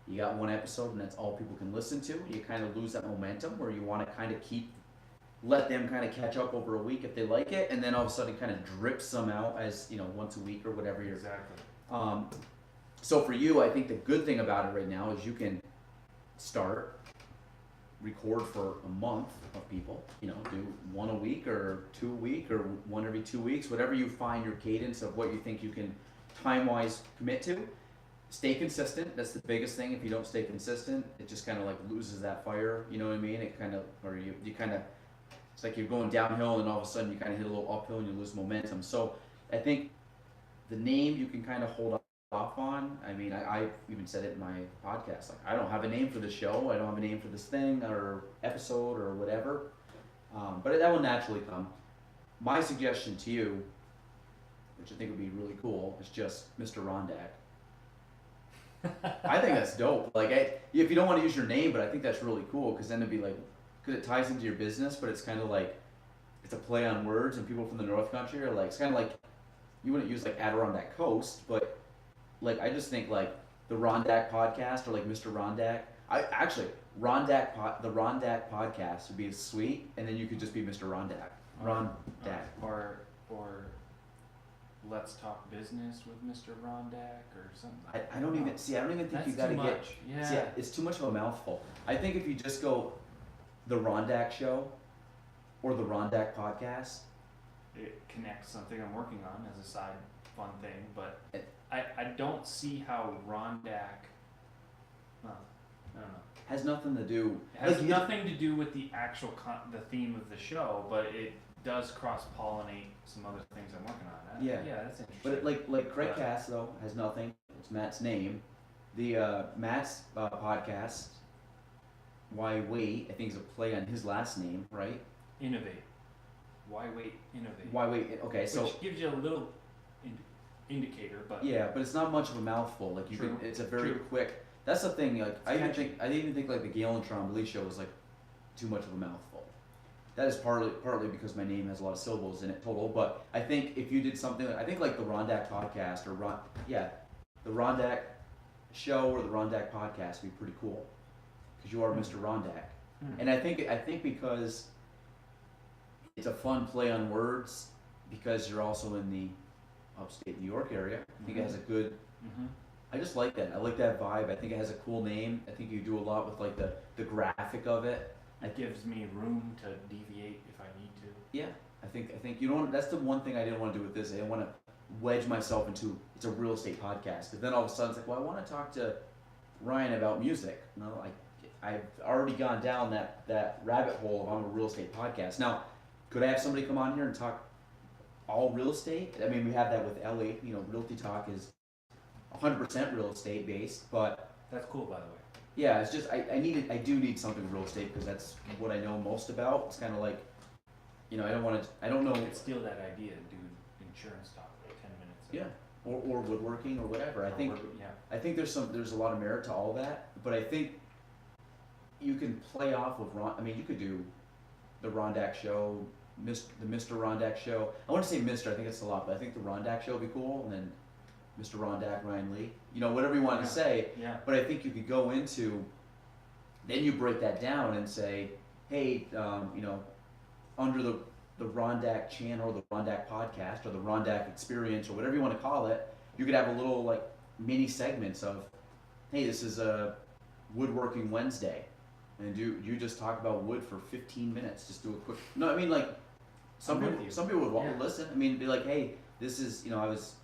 you got 1 episode and that's all people can listen to, you kind of lose that momentum where you want to kind of let them kind of catch up over a week if they like it, and then all of a sudden kind of drip some out as, once a week or whatever you're. Exactly. So for you, I think the good thing about it right now is you can record for a month of people, do 1 a week or 2 a week or 1 every 2 weeks, whatever you find your cadence of what you think you can time-wise commit to. stay consistent. That's the biggest thing. If you don't stay consistent, it just kind of like loses that fire. You know what I mean? It kind of, or you kind of, it's like you're going downhill and all of a sudden you kind of hit a little uphill and you lose momentum. So I think the name you can kind of hold off on. I mean, I even said it in my podcast. Like, I don't have a name for the show. I don't have a name for this thing or episode or whatever. But that will naturally come. My suggestion to you, which I think would be really cool, is just Mr. Rondak. I think that's dope. Like, if you don't want to use your name, but I think that's really cool because then it'd be like, because it ties into your business, but it's kind of like, it's a play on words, and people from the North Country are like, it's kind of like, you wouldn't use like Adirondack Coast, but like, I just think like the Rondak podcast or like Mr. Rondak. I actually, the Rondak podcast would be sweet, and then you could just be Mr. Rondak. Rondak. Or let's talk business with Mr. Rondak or something. I don't even think That's you gotta too get. much. Yeah. See, it's too much of a mouthful. I think if you just go the Rondak Show or the Rondak Podcast, It connects something I'm working on as a side fun thing, but It- I don't see how Rondak. I don't know. has nothing to do. It has like, you- nothing to do with the actual the theme of the show, but it does cross pollinate some other things I'm working on. Yeah. Yeah, that's interesting. But like Craig Cass though has nothing. It's Matt's name. The Matt's podcast. Why wait? I think is a play on his last name, right? Innovate. Why wait? Innovate. Why wait? Okay, so Which gives you a little indicator, but yeah, but it's not much of a mouthful. Like you True. can, it's a very True. quick. That's the thing. Like I catchy. didn't even think like the Gale and Trombley show was like too much of a mouthful. That is partly because my name has a lot of syllables in it total. But I think if you did something, I think like the Rondak podcast or the Rondak show or the Rondak podcast would be pretty cool because you are Mr. Rondak. And I think because it's a fun play on words because you're also in the upstate New York area. I think it has a good. I just like that. I like that vibe. I think it has a cool name. I think you do a lot with like the graphic of it. It gives me room to deviate if I need to. Yeah, I think you don't. That's the one thing I didn't want to do with this. I didn't want to wedge myself into it's a real estate podcast because then all of a sudden it's like, well, I want to talk to Ryan about music. No, I've already gone down that rabbit hole of I'm a real estate podcast. Now, could I have somebody come on here and talk all real estate? I mean, we have that with Ellie. You know, Realty Talk is 100% real estate based, but That's cool, by the way. yeah, it's just I do need something real estate because that's what I know most about. It's kind of like, you know, I don't know. I could steal that idea and do insurance talk for 10 minutes. Yeah, or woodworking or whatever. I think yeah. I think there's a lot of merit to all that, but I think you can play off of Ron. I mean, you could do the Rondak show, the Mr. Rondak show. I want to say Mr. I think it's a lot, but I think the Rondak show would be cool, and then Mr. Rondak, Ryan Lee. You know, whatever you want to say. Yeah. But I think you could go into, then you break that down and say, hey, you know, under the Rondak channel or the Rondak podcast or the Rondak experience or whatever you want to call it, you could have a little like mini segments of, hey, this is a woodworking Wednesday, and you just talk about wood for 15 minutes. Just do a quick. No, I mean like some I'm with people you. some people would Yeah. listen. I mean, be like, hey, this is, you know, I was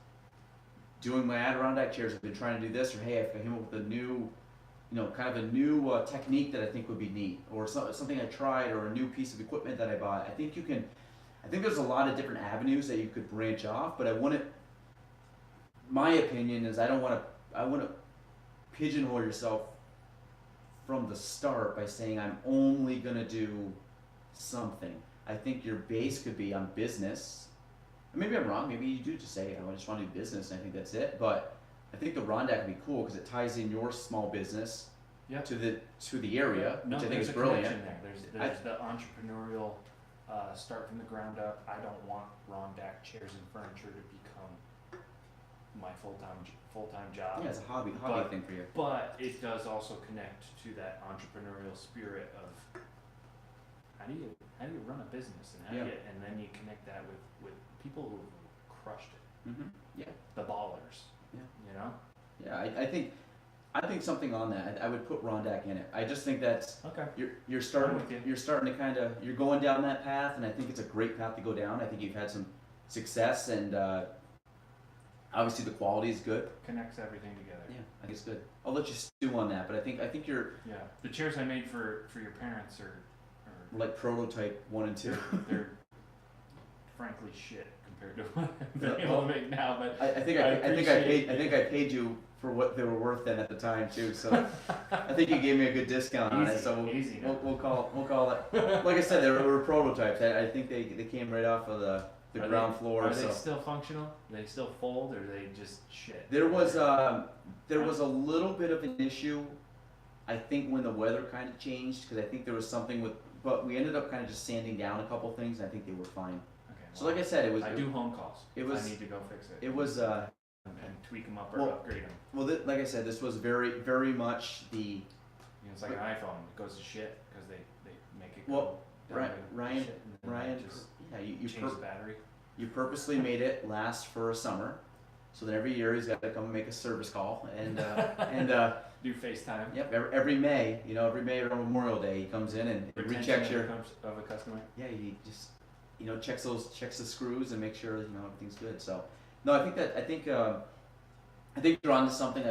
doing my Adirondack chairs. I've been trying to do this, or hey, I came up with a new, you know, kind of a new technique that I think would be neat, or something I tried, or a new piece of equipment that I bought. I think you can. I think there's a lot of different avenues that you could branch off, but I wouldn't. My opinion is I want to pigeonhole yourself from the start by saying I'm only gonna do something. I think your base could be on business. And maybe I'm wrong. Maybe you do just say I just want to do business, and I think that's it. But I think the Rondak would be cool because it ties in your small business Yeah. to the area, No, which I think there's is a brilliant. connection there. There's the entrepreneurial start from the ground up. I don't want Rondak chairs and furniture to become my full-time job. Yeah, it's a hobby But- thing for you. But it does also connect to that entrepreneurial spirit of how do you run a business and and then you connect that with people who crushed it, Mm-hmm. Yeah. the ballers. Yeah. You know. Yeah, I think something on that. I would put Rondak in it. I just think that's Okay. you're starting I'm with you. you're starting to kind of you're going down that path, and I think it's a great path to go down. I think you've had some success, and Obviously, the quality is good. Connects everything together. Yeah, I think it's good. I'll let you stew on that, but I think you're Yeah. The chairs I made for your parents are like prototype 1 and 2. they're frankly shit compared to what I'm able to make now. But I think I paid you for what they were worth then at the time too. So I think you gave me a good discount on it. So we'll call it. Like I said, they were prototypes. I think they came right off of the ground floor. Are they still functional? Do they still fold, or are they just shit? There was a little bit of an issue, I think, when the weather kind of changed, because I think there was something with. But we ended up kind of just sanding down a couple things, and I think they were fine. Okay. So like I said, I do home calls. I need to go fix it. It was and tweak them up or upgrade them. Well, like I said, this was very, very much the. You know, it's like an iPhone. It goes to shit because they make it go Well, down to Ryan, shit, and then just yeah, you change the battery. You purposely made it last for a summer, so then every year he's got to come and make a service call and do FaceTime. Yep, every May, every May around Memorial Day, he comes in and rechecks your of a customer. Yeah, he just checks the screws and makes sure everything's good. So no, I think you're onto something.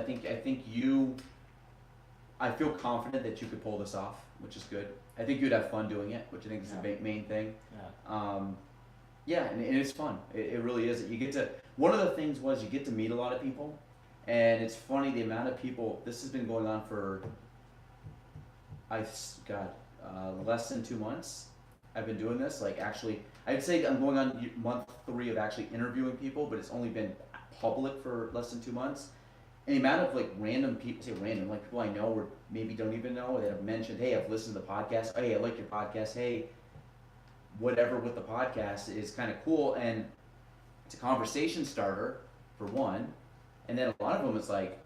I feel confident that you could pull this off, which is good. I think you'd have fun doing it, which I think is the main thing. Yeah. Yeah, and it's fun. It really is. One of the things was you get to meet a lot of people, and it's funny the amount of people. This has been going on for, less than 2 months. I've been doing this. Like, actually, I'd say I'm going on month 3 of actually interviewing people, but it's only been public for less than 2 months. And the amount of random people, like people I know or maybe don't even know, that have mentioned, hey, I've listened to the podcast. Hey, I like your podcast. Hey, whatever with the podcast is kind of cool, and it's a conversation starter for one, and then a lot of them it's like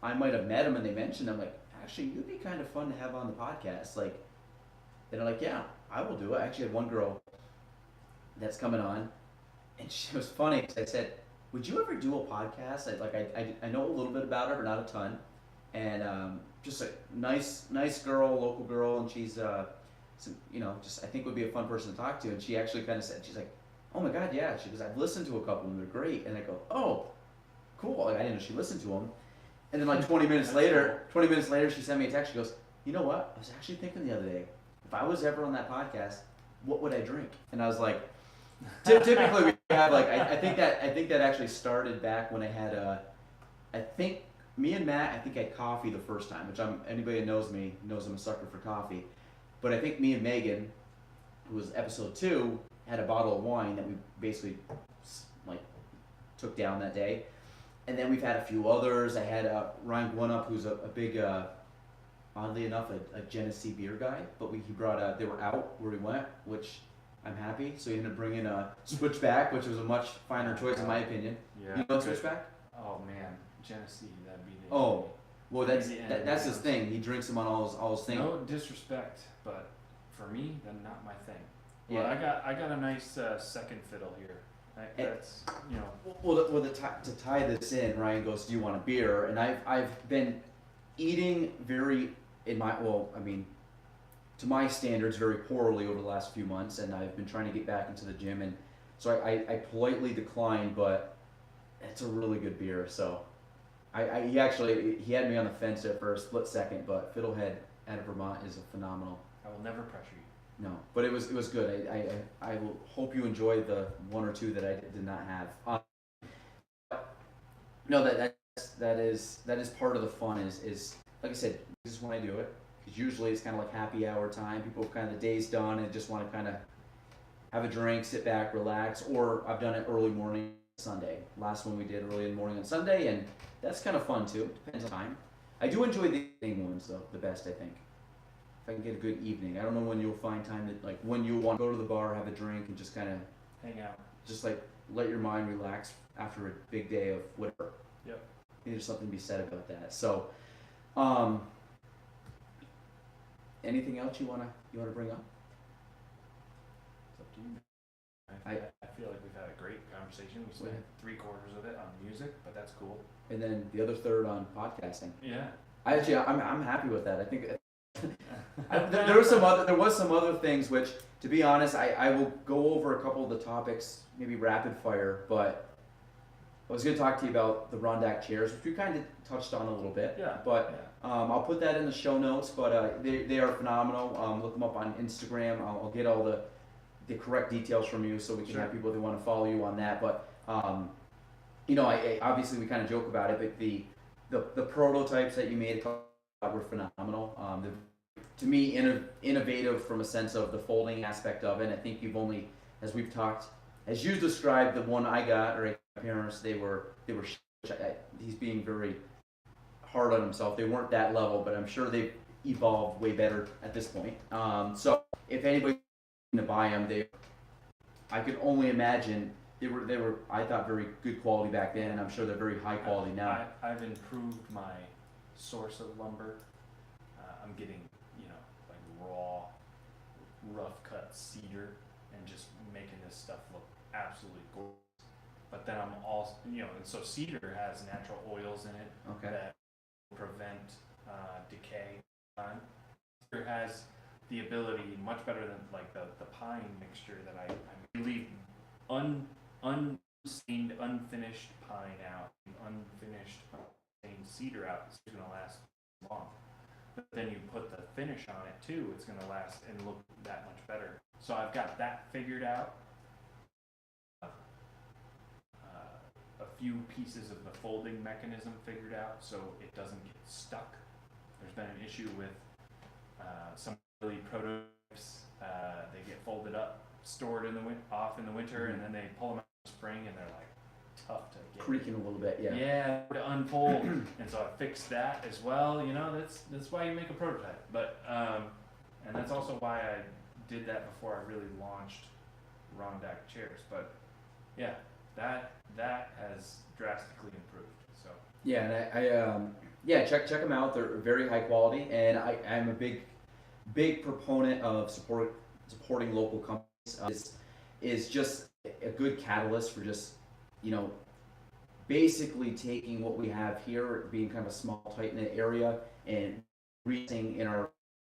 I might have met them and they mentioned, I'm like, actually you'd be kind of fun to have on the podcast, like, and they're like, yeah, I will do it. I actually had one girl that's coming on, and she was funny because I said, would you ever do a podcast? I know a little bit about her but not a ton, and just a nice girl, local girl, and she's just I think would be a fun person to talk to. And she actually kind of said, she's like, oh my God, yeah. She goes, I've listened to a couple and they're great. And I go, oh, cool. I didn't know she listened to them. And then 20 minutes later, she sent me a text. She goes, you know what? I was actually thinking the other day, if I was ever on that podcast, what would I drink? And I was like, typically we have I think that actually started back when I had I think me and Matt, I think had coffee the first time, which anybody that knows me knows I'm a sucker for coffee. But I think me and Megan, who was episode 2, had a bottle of wine that we basically took down that day. And then we've had a few others. I had Ryan Gwinup, who's a big, oddly enough, a Genesee beer guy. But he brought they were out where we went, which I'm happy. So he ended up bringing a Switchback, which was a much finer choice in my opinion. Yeah. You know Switchback? Oh man, Genesee, that'd be the. Oh, well that's his thing. He drinks them on all his things. No disrespect, but for me, then not my thing. Yeah. Well, I got a nice second fiddle here. That's Well, to tie this in, Ryan goes, do you want a beer? And I've been eating to my standards, very poorly over the last few months, and I've been trying to get back into the gym, and so I politely declined, but it's a really good beer. So he had me on the fence there for a split second, but Fiddlehead out of Vermont is a phenomenal. I will never pressure you. No, but it was good. I will hope you enjoyed the 1 or 2 that I did not have. No, that is part of the fun. Is like I said, this is when I do it. Because usually it's kind of like happy hour time. People have kind of the day's done and just want to kind of have a drink, sit back, relax. Or I've done it early morning Sunday. Last one we did early in the morning on Sunday, and that's kind of fun too. Depends on time. I do enjoy the evening ones though, the best I think. If I can get a good evening. I don't know when you'll find time that when you want to go to the bar, have a drink, and just kind of hang out. Just let your mind relax after a big day of whatever. Yep. I think there's something to be said about that. So, anything else you wanna bring up? It's up to you. I feel like we've had a great conversation. We spent 3/4 of it on music, but that's cool. And then the other third on podcasting. Yeah. I'm happy with that. I think there was some other things which, to be honest, I will go over a couple of the topics, maybe rapid fire, but I was going to talk to you about the Rondak chairs, which we kind of touched on a little bit. Yeah. But I'll put that in the show notes. But they are phenomenal. Look them up on Instagram. I'll get all the correct details from you, so we can Sure. have people that want to follow you on that. But I obviously we kind of joke about it, but the prototypes that you made were phenomenal. To me, innovative from a sense of the folding aspect of it. I think you've only, as we've talked, as you described the one I got, or my parents, they were. He's being very hard on himself. They weren't that level, but I'm sure they've evolved way better at this point. So if anybody's going to buy them, I could only imagine they were I thought very good quality back then, and I'm sure they're very high quality now. I've improved my source of lumber. I'm getting, like raw, rough cut cedar and just making this stuff look absolutely gorgeous. But then I'm also, and so cedar has natural oils in it Okay. that prevent decay. Cedar has the ability, much better than like the pine mixture that I leave unstained, unfinished pine out, unfinished stained cedar out. It's going to last long. But then you put the finish on it too, it's going to last and look that much better. So I've got that figured out. A few pieces of the folding mechanism figured out so it doesn't get stuck. There's been an issue with some early prototypes. They get folded up, stored in the off in the winter, and then they pull them out in the spring, and they're like tough to get. Creaking a little bit, yeah. Yeah, to unfold, and so I fixed that as well. That's why you make a prototype. But and that's also why I did that before I really launched Rondak chairs. But yeah, that has drastically improved. So Yeah, and check them out. They're very high quality, and I'm a big proponent of supporting local companies. Is just a good catalyst for just basically taking what we have here, being kind of a small, tight-knit area, and reaching in our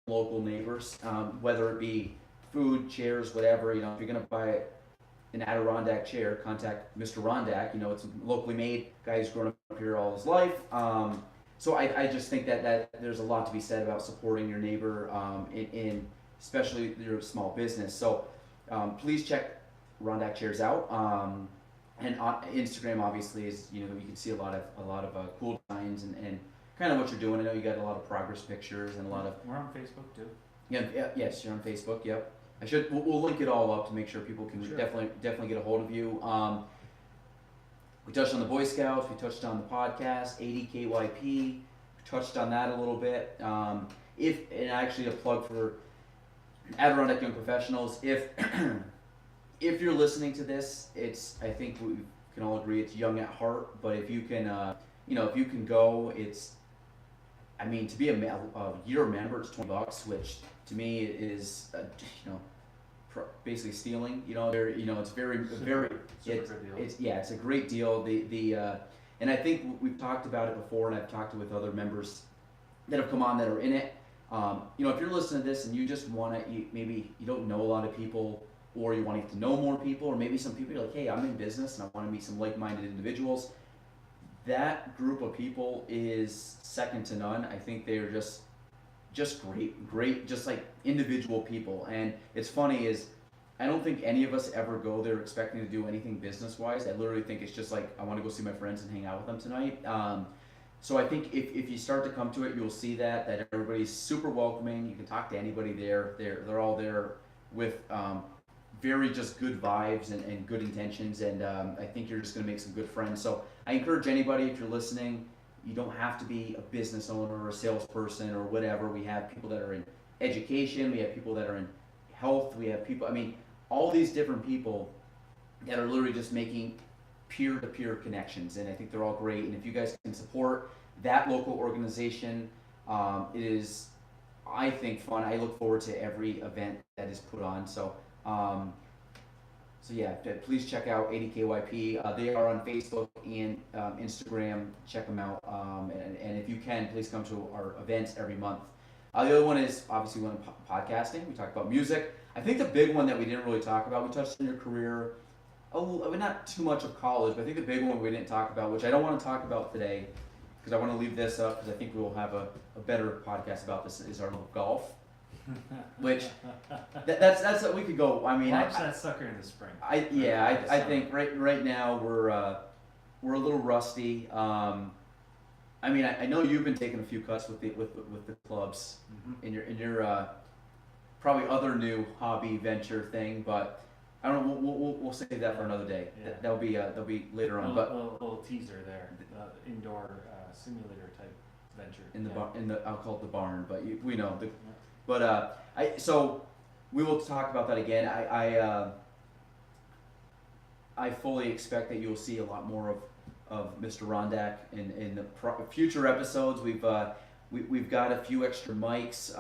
local neighbors, whether it be food, chairs, whatever. If you're gonna buy an Adirondack chair, contact Mr. Rondak. It's locally made. Guy who's grown up here all his life. So I just think that there's a lot to be said about supporting your neighbor, in especially your small business. So please check Rondak chairs out. And on Instagram obviously is you can see a lot of cool designs and kind of what you're doing. I know you got a lot of progress pictures and a lot of. we're on Facebook too. Yes, you're on Facebook. Yep. We'll link it all up to make sure people can Sure. definitely get a hold of you. We touched on the Boy Scouts. We touched on the podcast, ADKYP. We touched on that a little bit. And actually a plug for Adirondack Young Professionals. If you're listening to this, I think we can all agree it's young at heart. But if you can, if you can go, to be a year member, it's $20, which to me is, basically stealing. It's very. Super good deal. It's a great deal. And I think we've talked about it before, and I've talked with other members that have come on that are in it. If you're listening to this and you just want to, maybe you don't know a lot of people, or you want to get to know more people, or maybe some people are like, hey, I'm in business and I want to meet some like-minded individuals. That group of people is second to none. I think they're just great, just like individual people. And it's funny is, I don't think any of us ever go there expecting to do anything business-wise. I literally think it's just like, I want to go see my friends and hang out with them tonight. So I think if you start to come to it, you'll see that everybody's super welcoming. You can talk to anybody there. They're all there with very just good vibes and good intentions, and I think you're just going to make some good friends. So I encourage anybody, if you're listening, you don't have to be a business owner or a salesperson or whatever. We have people that are in education, we have people that are in health, we have people, all these different people that are literally just making peer-to-peer connections, and I think they're all great. And if you guys can support that local organization, it is, I think, fun. I look forward to every event that is put on. So please check out ADKYP. They are on Facebook and Instagram. Check them out. And if you can, please come to our events every month. The other one is obviously podcasting. We talked about music. I think the big one that we didn't really talk about, we touched on your career. not too much of college, but I think the big one we didn't talk about, which I don't want to talk about today, because I want to leave this up because I think we will have a better podcast about this, is our golf. Which that's we could go. I mean, Launch that sucker in the spring. I think right now we're a little rusty. I mean, I know you've been taking a few cuts with the clubs in your probably other new hobby venture thing, but I don't know. We'll save that for another day. Yeah. That'll be later on. But little teaser there, indoor simulator type venture. In the I'll call it the barn, but we know the. But so we will talk about that again. I fully expect that you'll see a lot more of Mr. Rondak in the future episodes. We've got a few extra mics,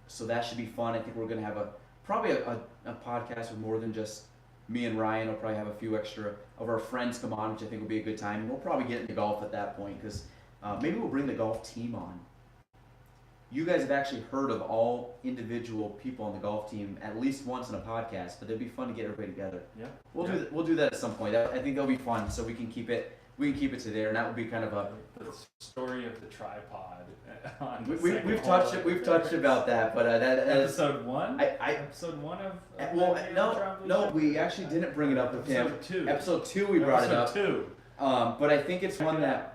so that should be fun. I think we're gonna have probably a podcast with more than just me and Ryan. We'll probably have a few extra of our friends come on, which I think will be a good time. And we'll probably get into golf at that point because maybe we'll bring the golf team on. You guys have actually heard of all individual people on the golf team at least once in a podcast, but it'd be fun to get everybody together. Yeah. We'll do that at some point. I think that'll be fun, so we can keep it to there, and that would be kind of the story of the tripod. On we've touched about that, but that episode 1. Episode 1 of no, we actually didn't bring it up with him. Episode 2 we brought it up. 2. But I think it's one that.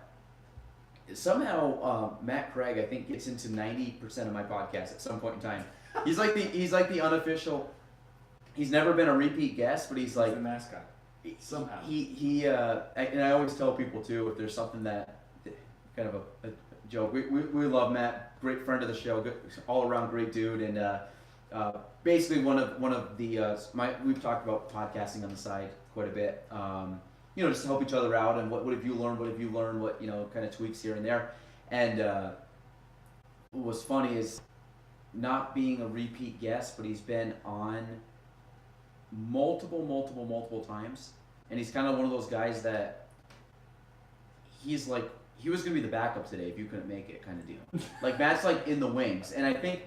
Somehow Matt Craig, I think, gets into 90% of my podcast at some point in time. He's like the unofficial. He's never been a repeat guest, but he's like the mascot. Somehow and I always tell people too, if there's something that kind of a joke. We love Matt, great friend of the show, good, all around great dude, and basically one of the we've talked about podcasting on the side quite a bit. Just to help each other out, and what have you learned, what, kind of tweaks here and there. And what was funny is not being a repeat guest, but he's been on multiple times. And he's kind of one of those guys that he's like, he was going to be the backup today if you couldn't make it kind of deal. Like, Matt's like in the wings. And I think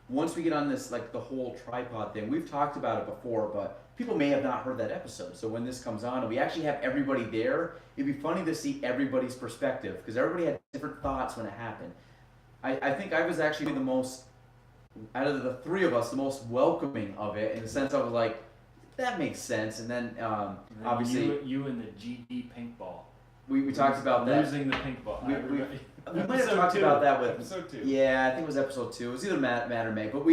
once we get on this, like the whole tripod thing, we've talked about it before, but people may have not heard that episode. So when this comes on and we actually have everybody there, it'd be funny to see everybody's perspective because everybody had different thoughts when it happened. I think I was actually the most, out of the three of us, the most welcoming of it, in the sense I was like, that makes sense. And then obviously you and the GD paintball. We talked about that. Losing the paintball. We might have talked about that with episode 2. Yeah, I think it was episode 2. It was either Matt or Meg, but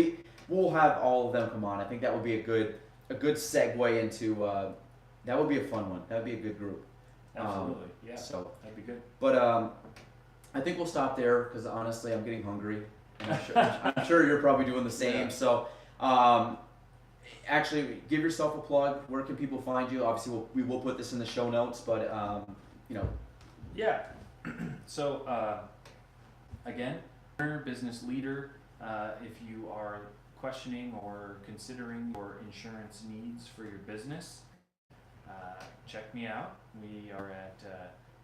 we'll have all of them come on. I think that would be a good segue into that would be a fun one. That would be a good group. Absolutely, yeah. So that'd be good. But I think we'll stop there because honestly, I'm getting hungry. And I'm sure you're probably doing the same. Yeah. So actually, give yourself a plug. Where can people find you? Obviously, we will put this in the show notes, but Yeah. So again, business leader. If you are questioning or considering your insurance needs for your business, check me out. We are at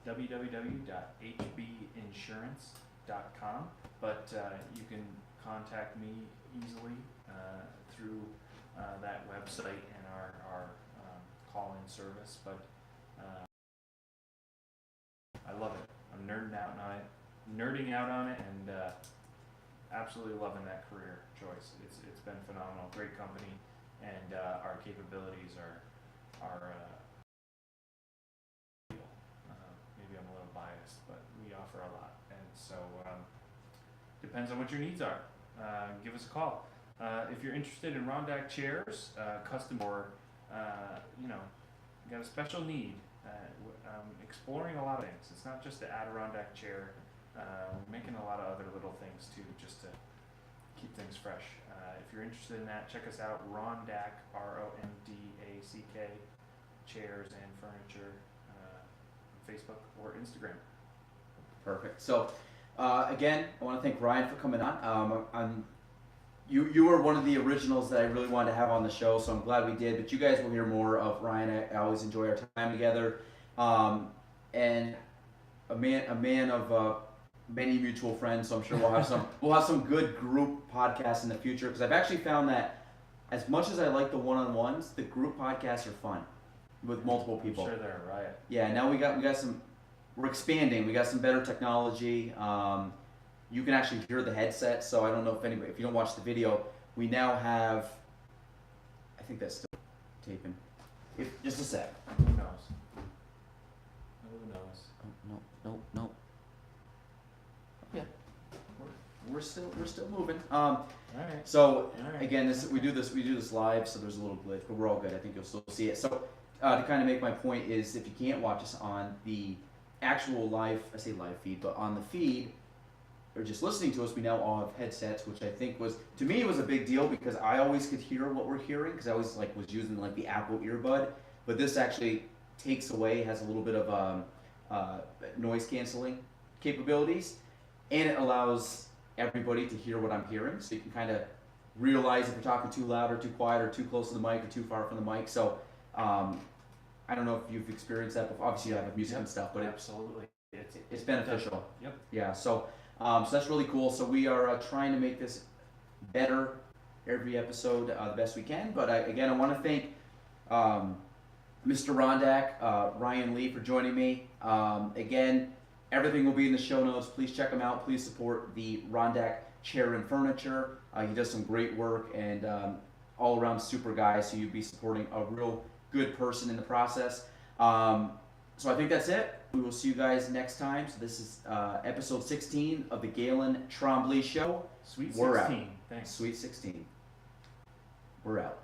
www.hbinsurance.com, but you can contact me easily through that website and our call-in service. But I love it. I'm nerding out on it, and absolutely loving that career choice. It's been phenomenal. Great company, and our capabilities are maybe I'm a little biased, but we offer a lot, and so depends on what your needs are. Give us a call. If you're interested in Rondak chairs, custom or got a special need. Exploring a lot of things. It's not just the Adirondack chair. We're making a lot of other little things too, just to keep things fresh. If you're interested in that, check us out. Rondak, RONDACK, chairs and furniture, Facebook or Instagram. Perfect. So again, I want to thank Ryan for coming on. You were one of the originals that I really wanted to have on the show, so I'm glad we did. But you guys will hear more of Ryan. I always enjoy our time together. And a man of many mutual friends, so I'm sure we'll have some good group podcasts in the future. Because I've actually found that as much as I like the one-on-ones, the group podcasts are fun. with multiple people. I'm sure they're a riot. Yeah, now we got some. We're expanding. We got some better technology. You can actually hear the headset. So I don't know if you don't watch the video, we now have. I think that's still taping. If just a sec. Who knows? Who knows? Oh, no. Yeah, we're still moving. All right. So All right. again, we do this live, so there's a little glitch, but we're all good. I think you'll still see it. So to kind of make my point is, if you can't watch us on the actual live, I say live feed, but on the feed, or just listening to us, we now all have headsets, which I think was, to me, was a big deal because I always could hear what we're hearing because I always was using the Apple earbud, but this actually takes away, has a little bit of noise canceling capabilities, and it allows everybody to hear what I'm hearing, so you can kind of realize if you're talking too loud or too quiet or too close to the mic or too far from the mic. So I don't know if you've experienced that before. Obviously you have music and stuff, but absolutely, it's beneficial. Yep. Yeah, so that's really cool. So we are trying to make this better every episode the best we can. But again, I want to thank Mr. Rondak, Ryan Lee, for joining me. Again, everything will be in the show notes. Please check him out. Please support the Rondak Chair and Furniture. He does some great work and all around super guy. So you'd be supporting a real good person in the process. So I think that's it. We will see you guys next time. So this is episode 16 of the Galen Trombley Show. Sweet 16. We're out. Thanks. Sweet 16. We're out.